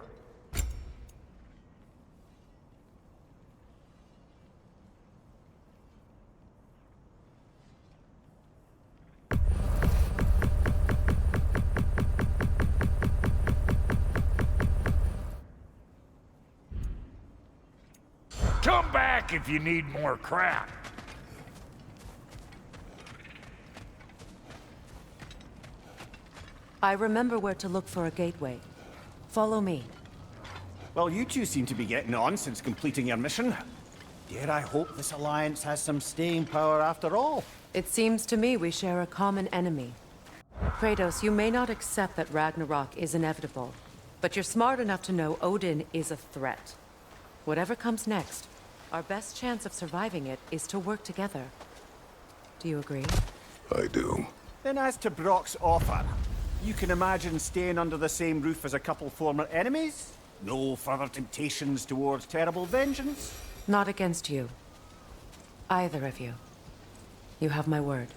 Come back if you need more crap. I remember where to look for a gateway. Follow me. Well, you two seem to be getting on since completing your mission. Dare I hope this alliance has some staying power after all? It seems to me we share a common enemy. Kratos, you may not accept that Ragnarok is inevitable, but you're smart enough to know Odin is a threat. Whatever comes next, our best chance of surviving it is to work together. Do you agree? I do. Then as to Brock's offer, you can imagine staying under the same roof as a couple former enemies? No further temptations towards terrible vengeance? Not against you. Either of you. You have my word.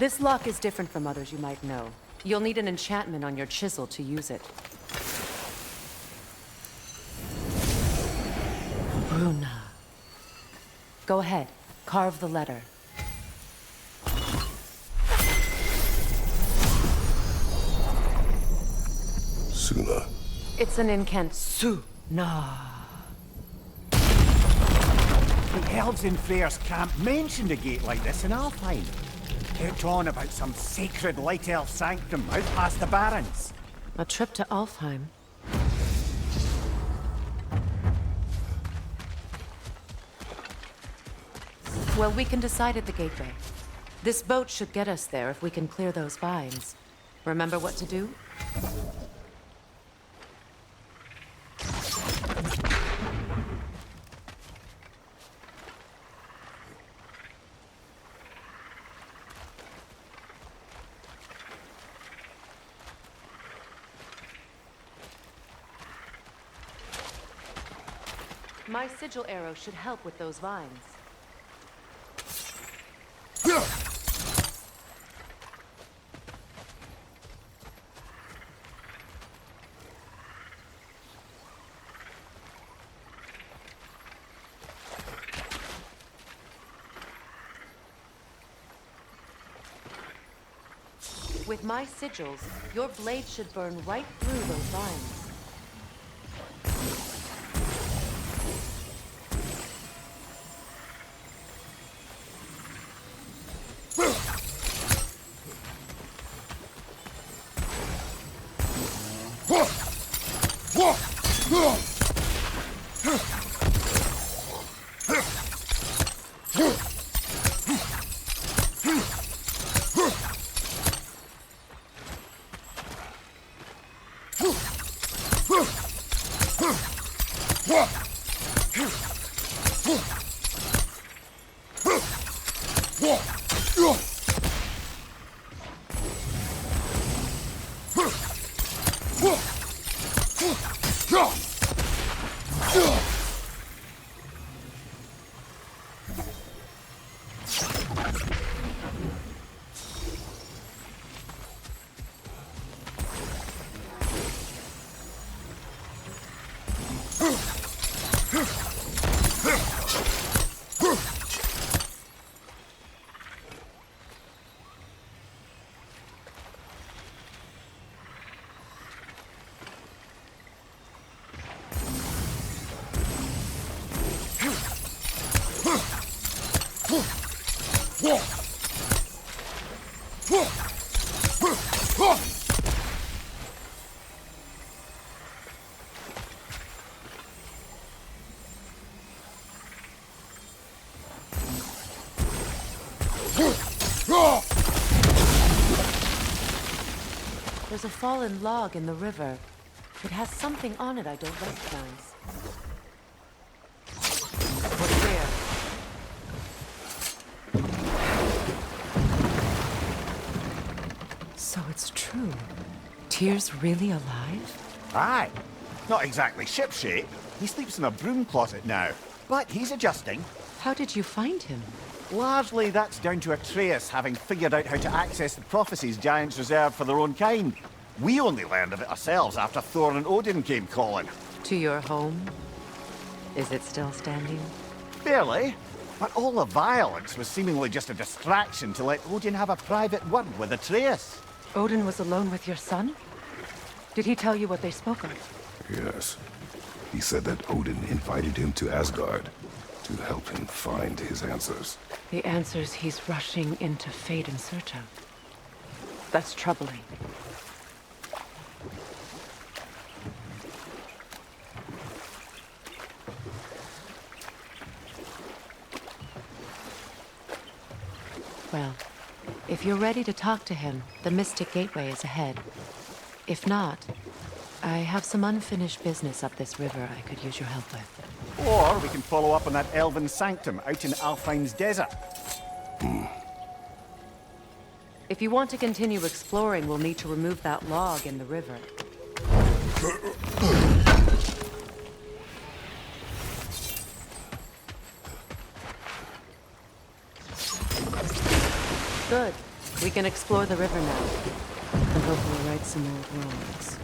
This lock is different from others you might know. You'll need an enchantment on your chisel to use it. Bruna. Go ahead, carve the letter. Suna. It's an incant Suna. The elves in Freyr's camp mentioned a gate like this in Alfheim. Kept on about some sacred light elf sanctum out past the barrens. A trip to Alfheim. Well, we can decide at the gateway. This boat should get us there if we can clear those vines. Remember what to do? My sigil arrow should help with those vines. With my sigils, your blade should burn right through those vines. There's a fallen log in the river. It has something on it I don't recognize. What's there? So it's true. Tyr's really alive? Aye. Not exactly shipshape. He sleeps in a broom closet now. But he's adjusting. How did you find him? Largely that's down to Atreus having figured out how to access the prophecies giants reserve for their own kind. We only learned of it ourselves after Thor and Odin came calling. To your home? Is it still standing? Barely. But all the violence was seemingly just a distraction to let Odin have a private word with Atreus. Odin was alone with your son? Did he tell you what they spoke of? Yes. He said that Odin invited him to Asgard to help him find his answers. The answers he's rushing into fate in search of. That's troubling. Well, if you're ready to talk to him, the Mystic Gateway is ahead. If not, I have some unfinished business up this river I could use your help with. Or we can follow up on that elven sanctum out in Alfine's desert. If you want to continue exploring, we'll need to remove that log in the river. Good. We can explore the river now. And hopefully right some old wrongs.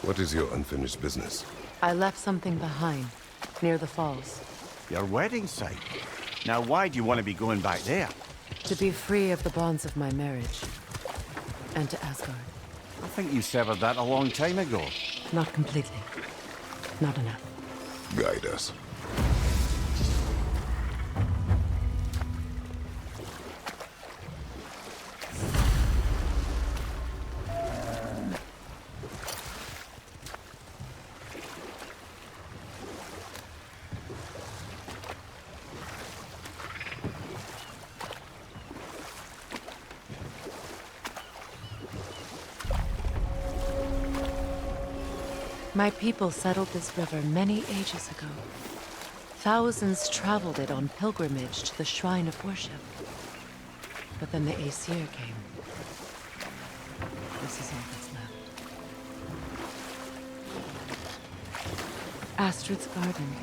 What is your unfinished business? I left something behind, near the falls. Your wedding site. Now why do you want to be going back there? To be free of the bonds of my marriage. And to Asgard. I think you severed that a long time ago. Not completely. Not enough. Guide us. My people settled this river many ages ago. Thousands traveled it on pilgrimage to the shrine of worship. But then the Aesir came. This is all that's left. Astrid's garden.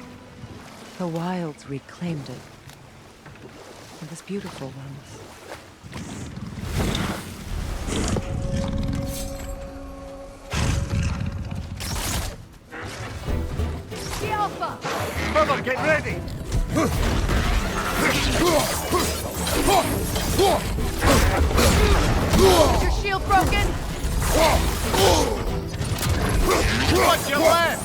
The wilds reclaimed it. It was beautiful once. Brother, get ready! Is your shield broken? Watch your left!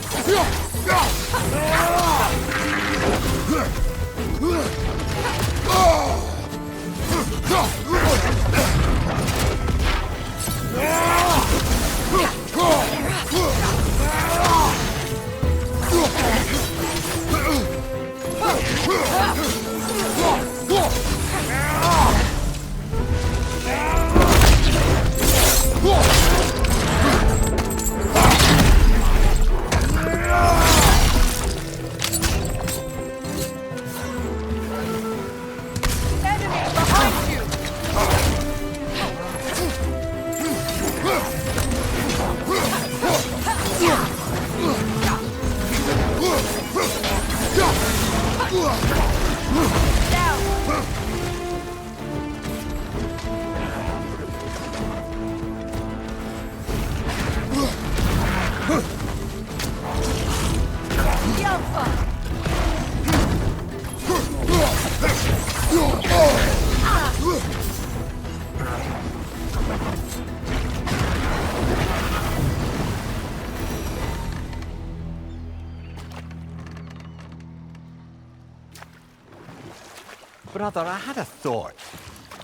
Brother, I had a thought.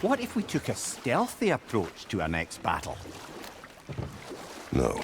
What if we took a stealthy approach to our next battle? No.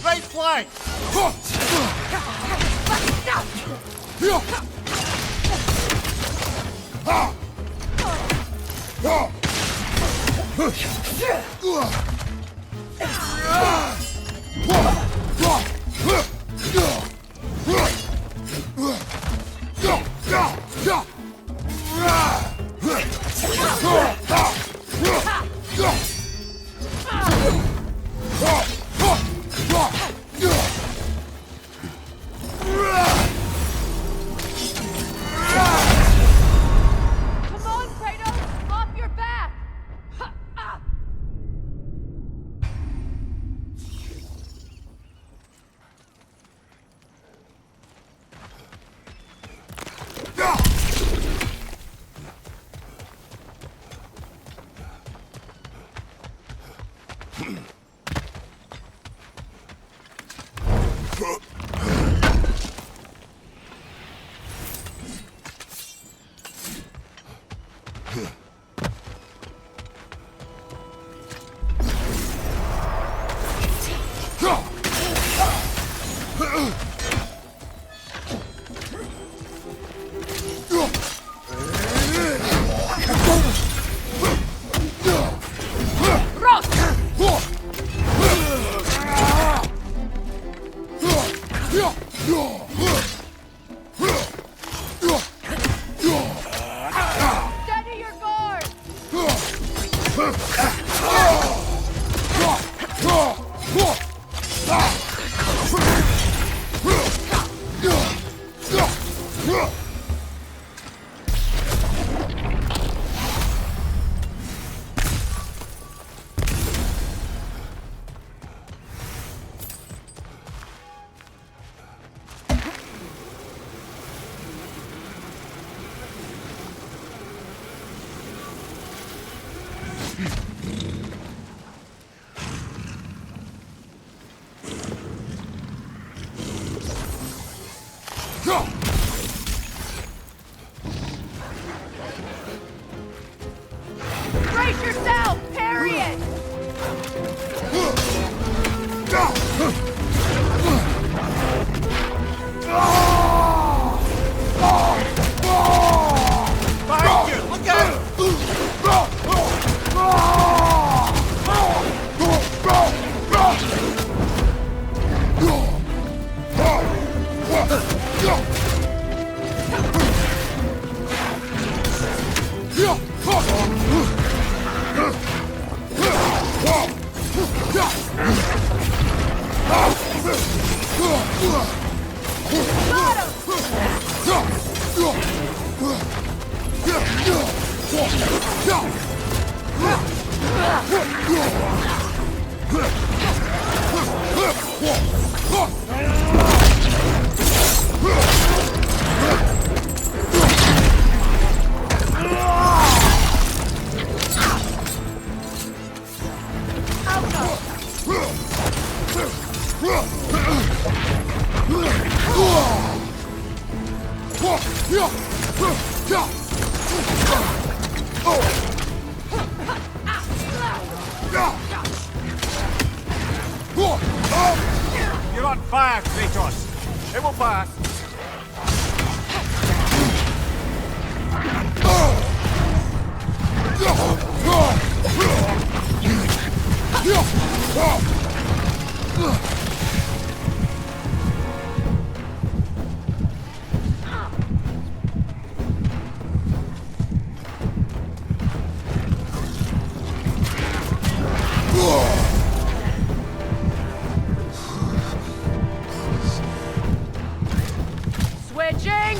Right flank! Steady your guard! Brace yourself! Parry it! Behind you! Look out! You're on fire, Kratos! It will pass! Switching!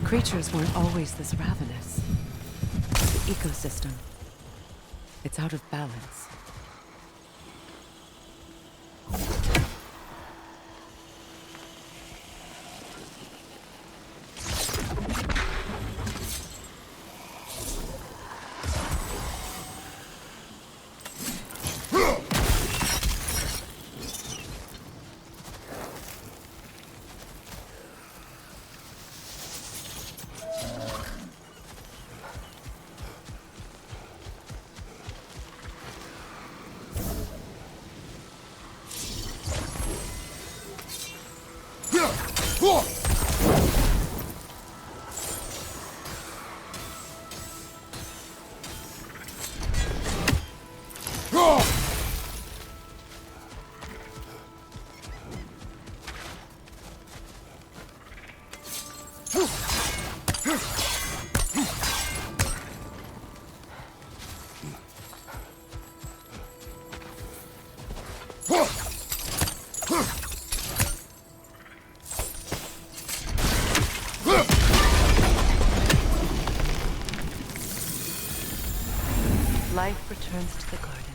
Creatures weren't always this ravenous. The ecosystem. It's out of balance. Life returns to the garden.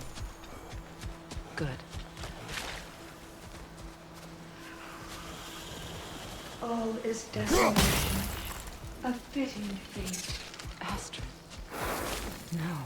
Good. All is desolation. A fitting fate. Astrid. No.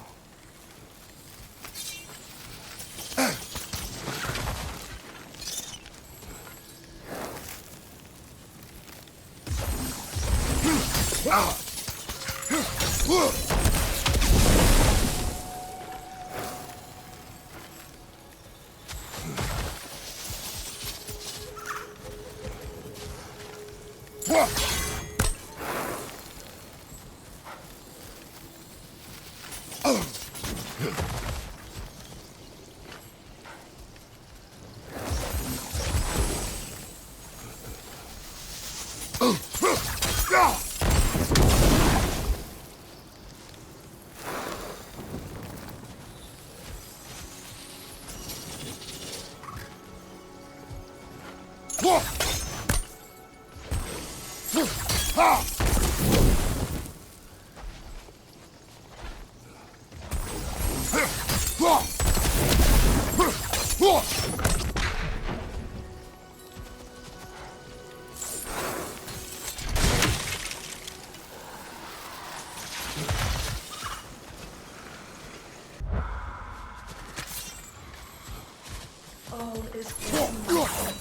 All is desolation.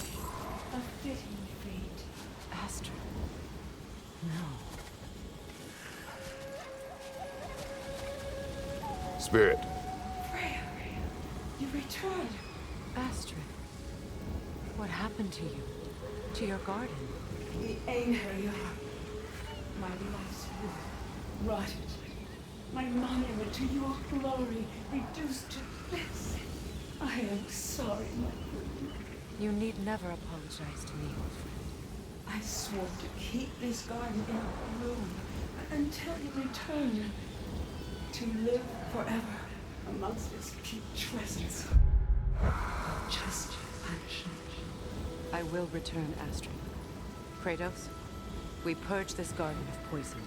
A fitting fate. Astrid. No. Spirit. Freya, you returned. Astrid. What happened to you? To your garden? The anger you have. My life's work rotted. My monument to your glory reduced to this. I am sorry, my queen. You need never apologize to me, old friend. I swore to keep this garden in bloom until you return. To live forever amongst its peak treasures. Just punishment. I will return, Astrid. Kratos, we purge this garden of poison.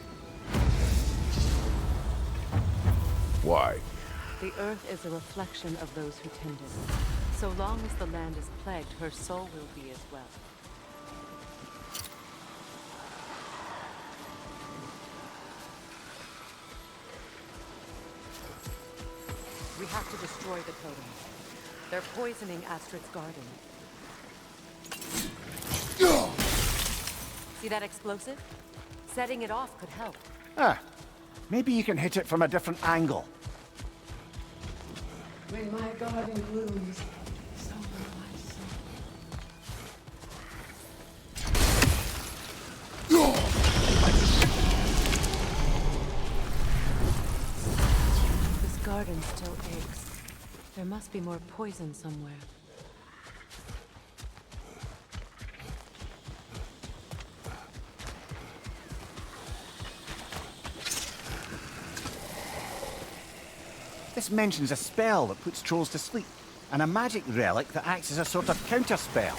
Why? The earth is a reflection of those who tend it. So long as the land is plagued, her soul will be as well. We have to destroy the totems. They're poisoning Astrid's garden. See that explosive? Setting it off could help. Ah, maybe you can hit it from a different angle. When my garden blooms, so will my soul. This garden still aches. There must be more poison somewhere. This mentions a spell that puts trolls to sleep, and a magic relic that acts as a sort of counterspell.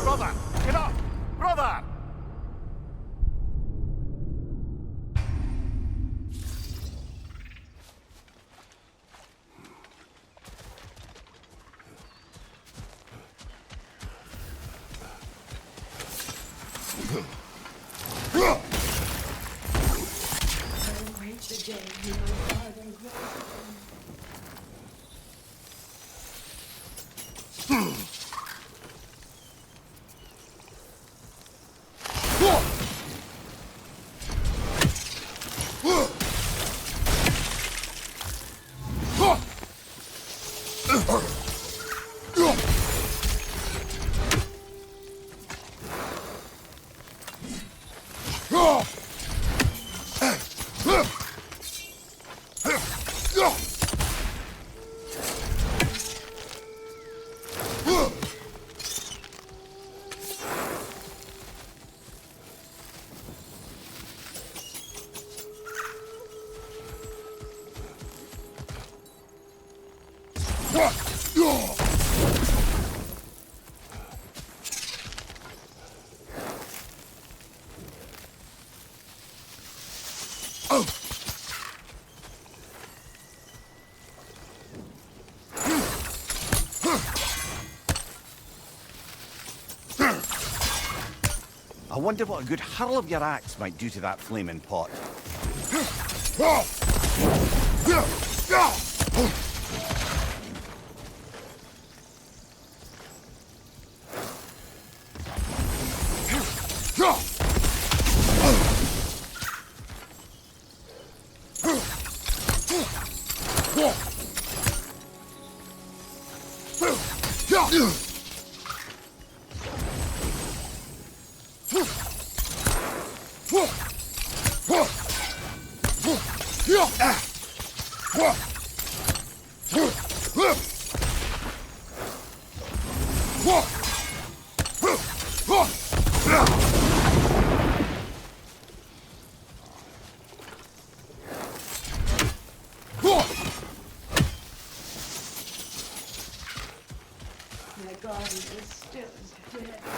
Brother, get up! Brother! Await the day when my father grows I wonder what a good hurl of your axe might do to that flaming pot. my garden is still dead.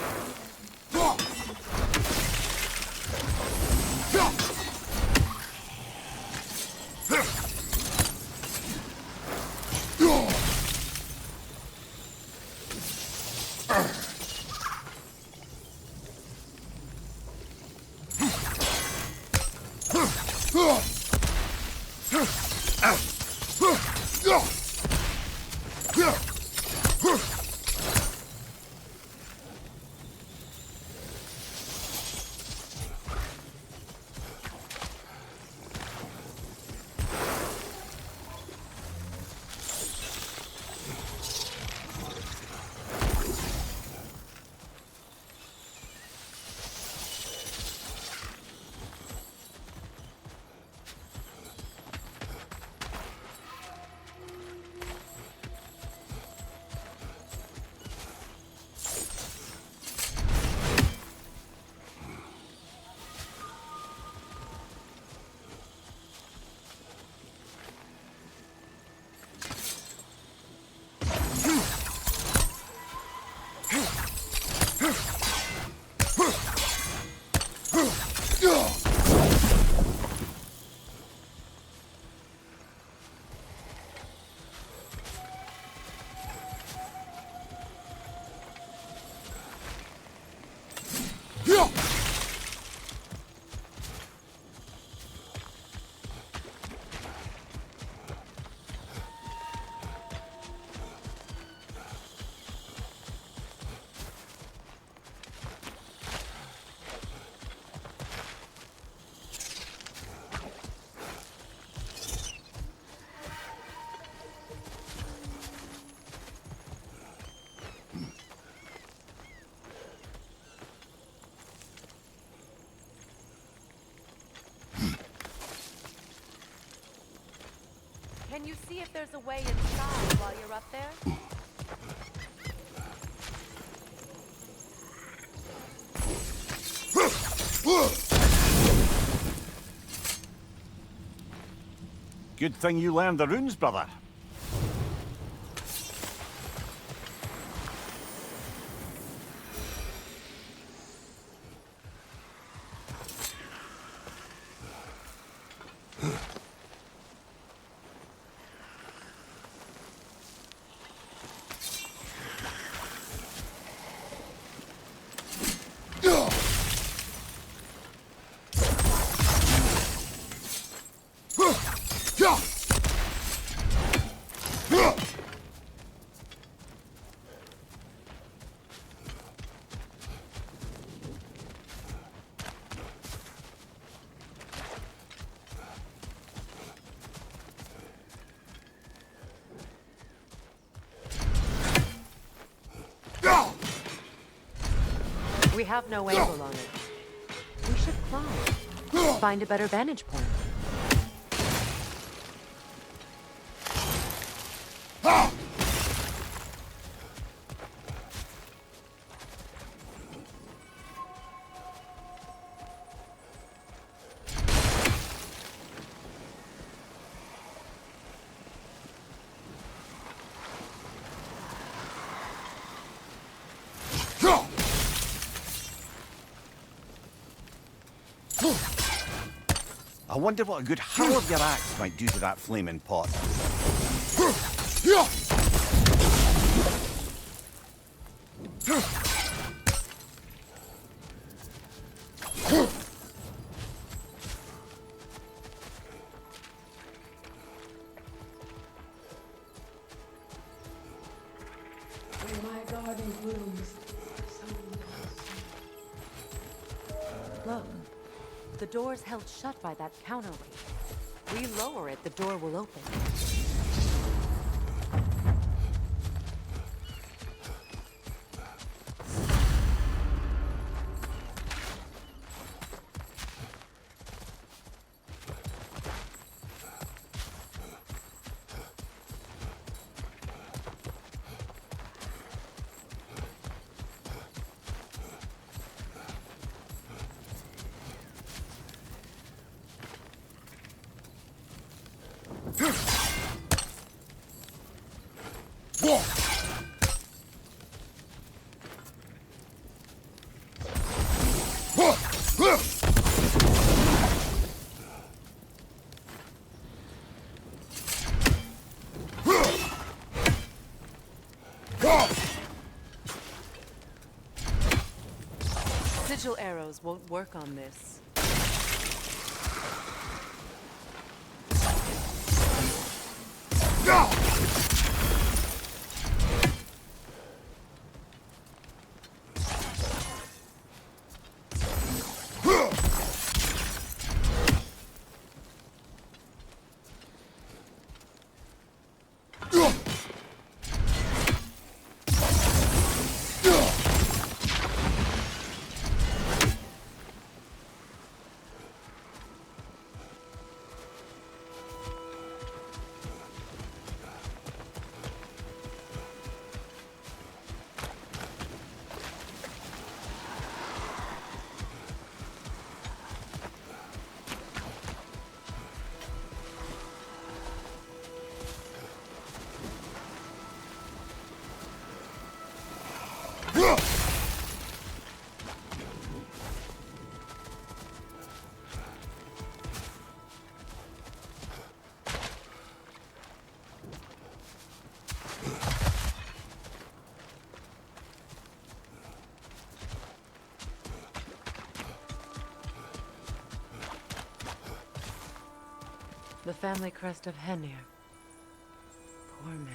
Can you see if there's a way inside while you're up there? Good thing you learned the runes, brother. We have no angle on it. We should climb. Find a better vantage point. I wonder what a good hurl of your axe might do to that flaming pot. When my garden blooms, Look, the door's held shut by that counterweight. We lower it, the door will open. Sigil arrows won't work on this. The family crest of Henir. Poor man.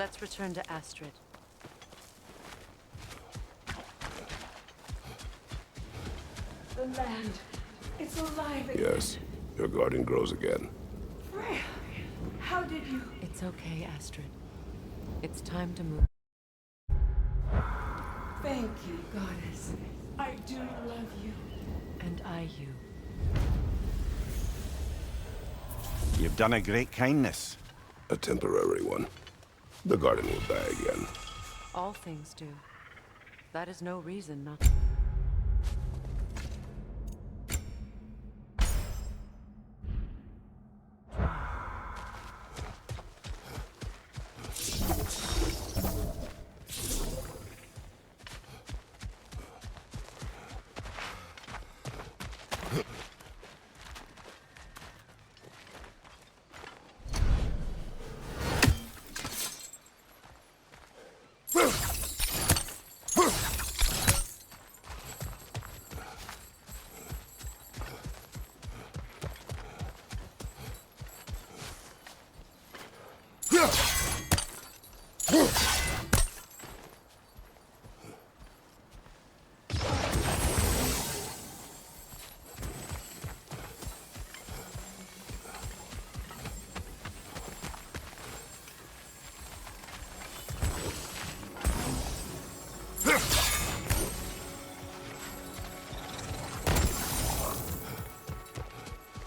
Let's return to Astrid. The land. It's alive again. Yes, your garden grows again. Freya, how did you... It's okay, Astrid. It's time to move. Thank you, goddess. I do love you. And I you. You've done a great kindness. A temporary one. The garden will die again. All things do. That is no reason not.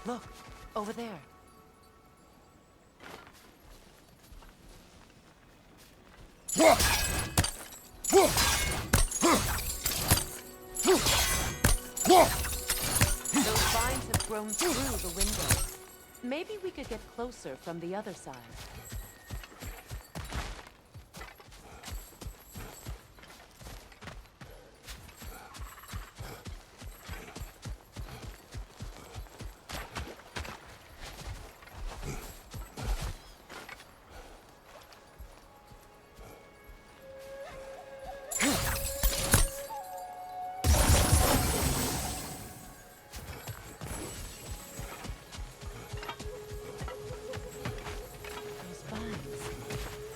Look, over there. Those vines have grown through the window. Maybe we could get closer from the other side.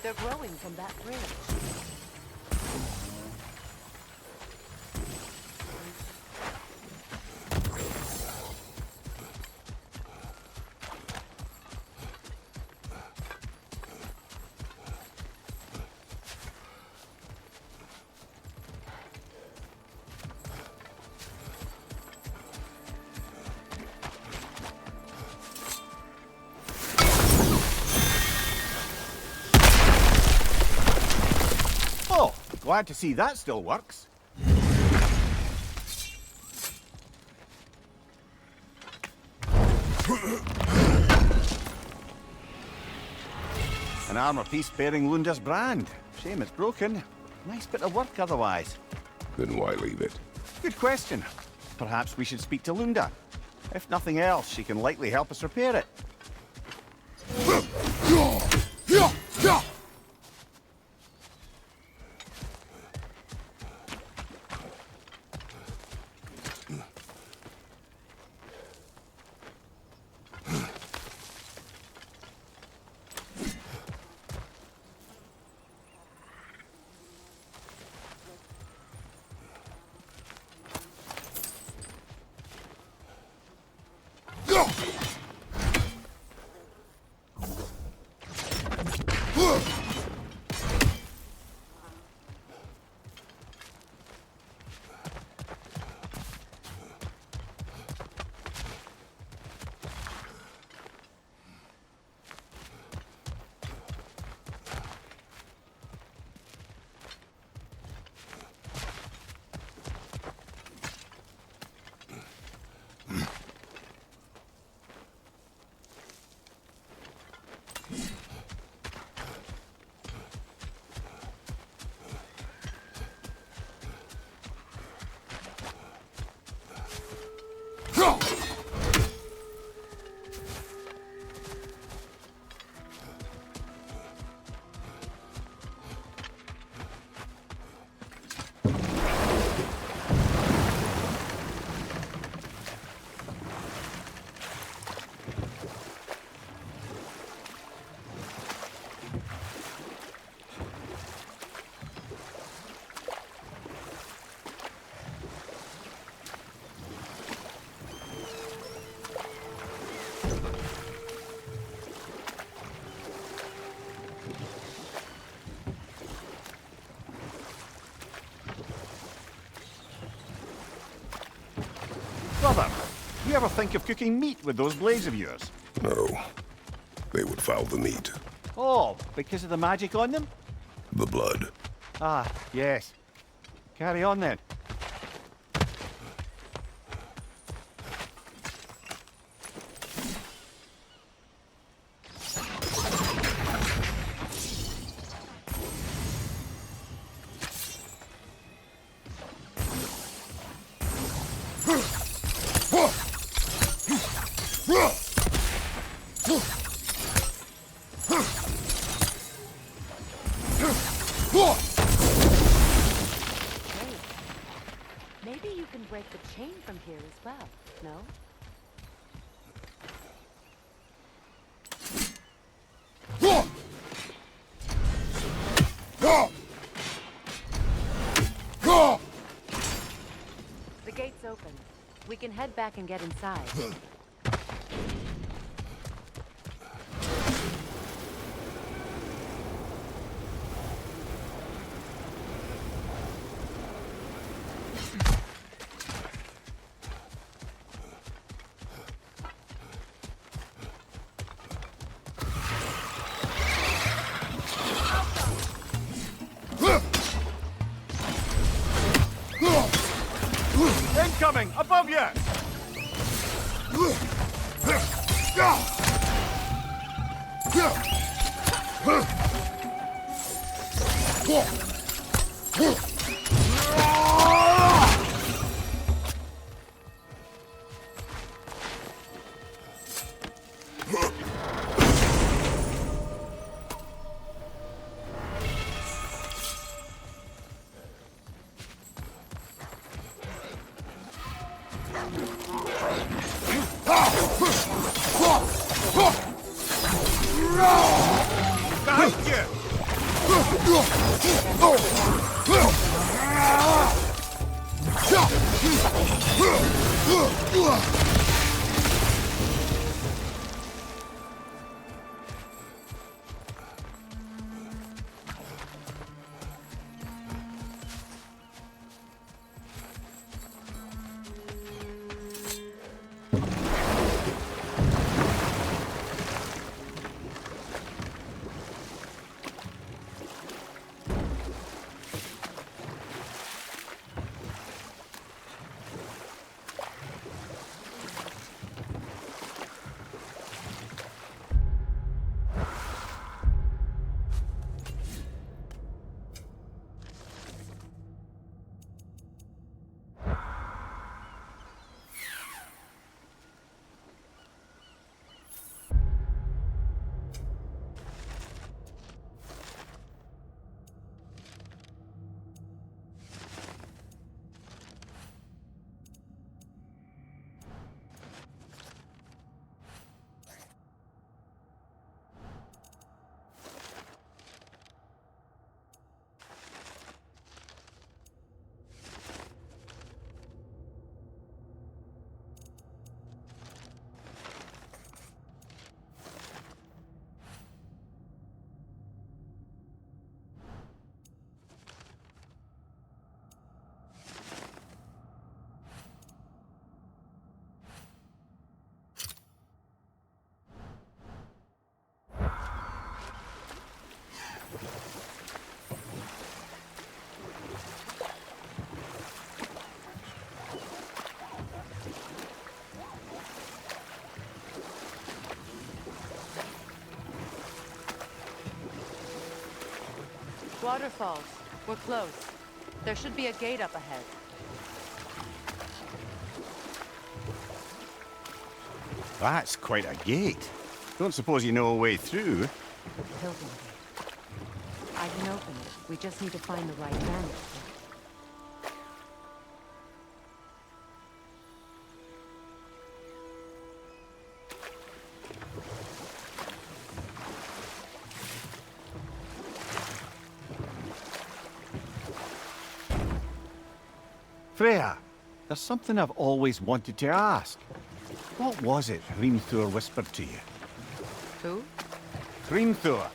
They're growing from that bridge. Glad to see that still works. An armor piece bearing Lunda's brand. Shame it's broken. Nice bit of work otherwise. Then why leave it? Good question. Perhaps we should speak to Lunda. If nothing else, she can likely help us repair it. you ever think of cooking meat with those blades of yours? No. They would foul the meat. Oh, because of the magic on them? The blood. Ah, yes. Carry on then. Maybe you can break the chain from here as well, no? The gate's open. We can head back and get inside. Incoming! Above you! Behind you! Waterfalls. We're close. There should be a gate up ahead. That's quite a gate. Don't suppose you know a way through? The Pilgrim Gate. I can open it. We just need to find the right vantage point. Freya, there's something I've always wanted to ask. What was it Thor whispered to you? Who? Thor,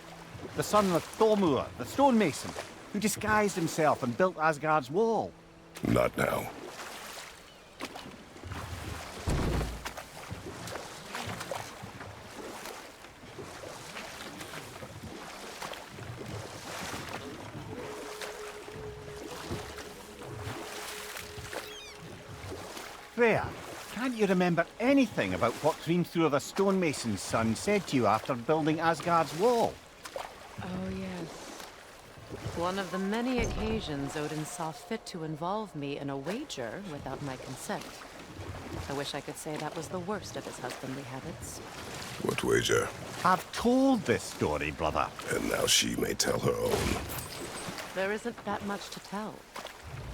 the son of Thormur, the stonemason, who disguised himself and built Asgard's wall. Not now. Freya, can't you remember anything about what Hrimthur the stonemason's son said to you after building Asgard's wall? Oh, yes. One of the many occasions Odin saw fit to involve me in a wager without my consent. I wish I could say that was the worst of his husbandly habits. What wager? I've told this story, brother. And now she may tell her own. There isn't that much to tell.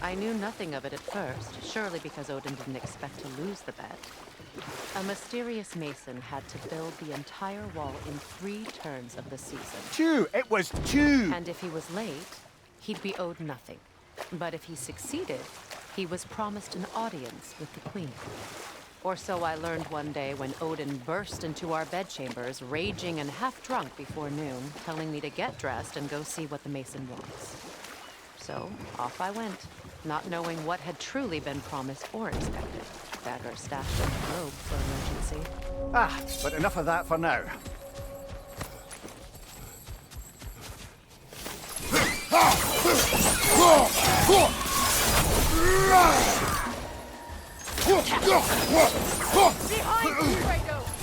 I knew nothing of it at first, surely because Odin didn't expect to lose the bet. A mysterious mason had to build the entire wall in 3 turns of the season. 2! It was 2! And if he was late, he'd be owed nothing. But if he succeeded, he was promised an audience with the queen. Or so I learned one day when Odin burst into our bedchambers, raging and half-drunk before noon, telling me to get dressed and go see what the mason wants. So, off I went, not knowing what had truly been promised or expected. Dagger stashed in the robe for emergency. Ah, but enough of that for now. Behind you, Kratos!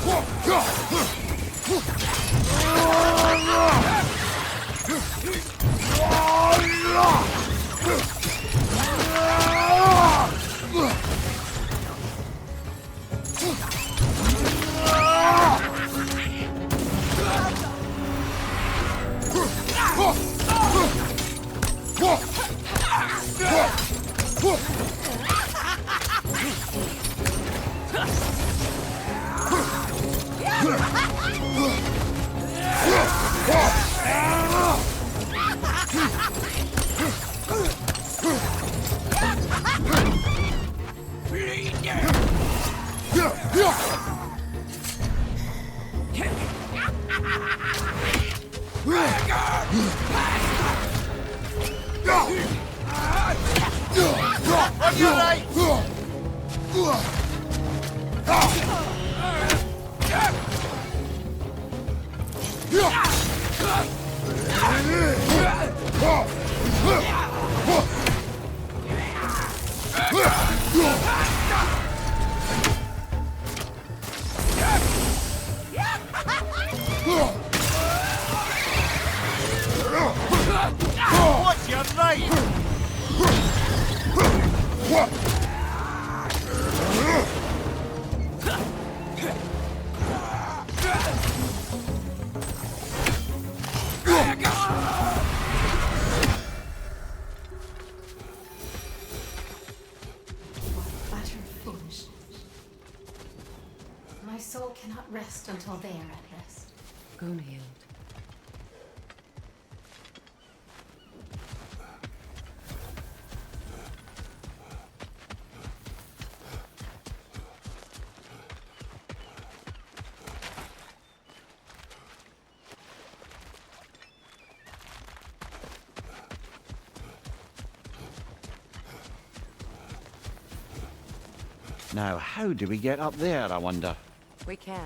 What's your right? Utter foolishness. My soul cannot rest until they are at rest. Gunhild. Now, how do we get up there, I wonder? We can't.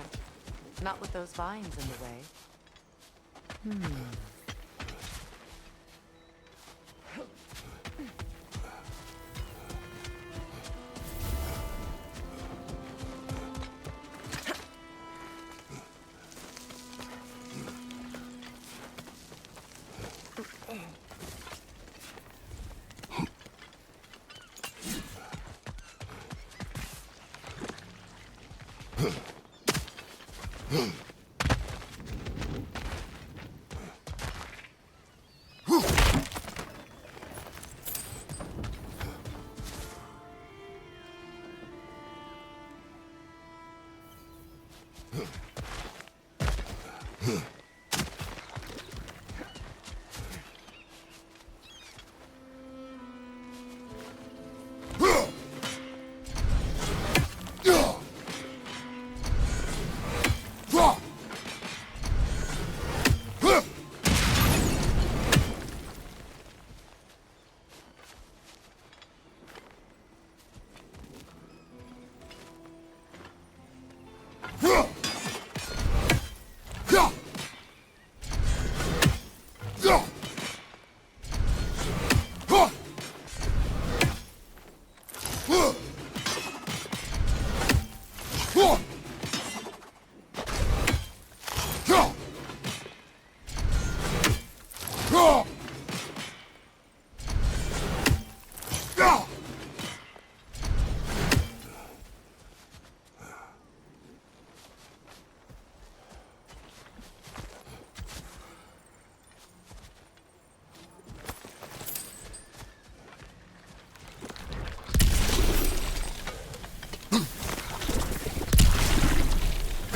Not with those vines in the way.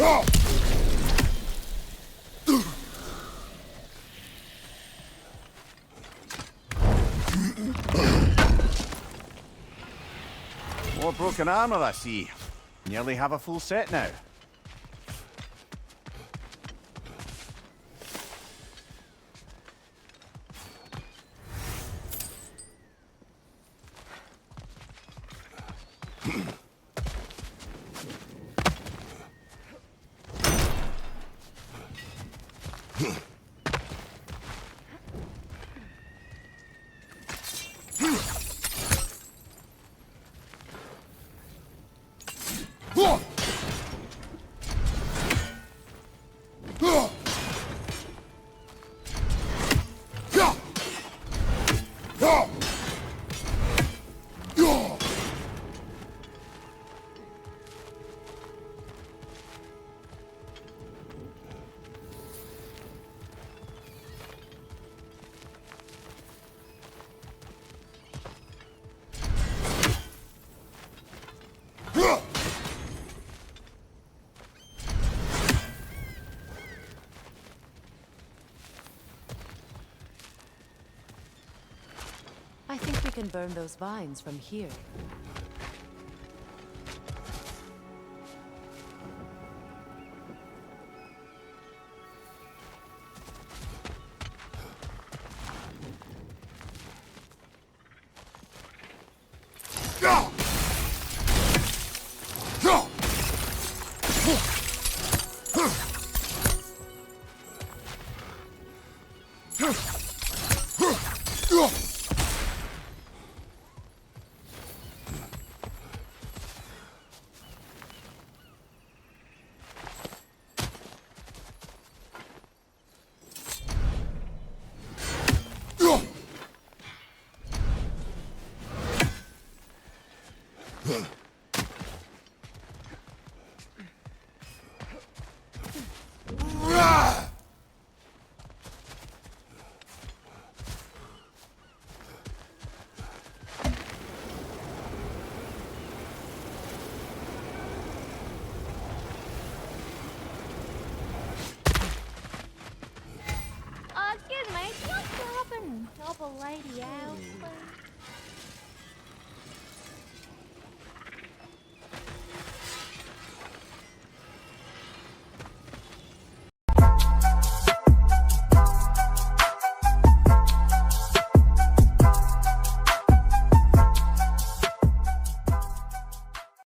More broken armor, I see. Nearly have a full set now. I think we can burn those vines from here. Huh.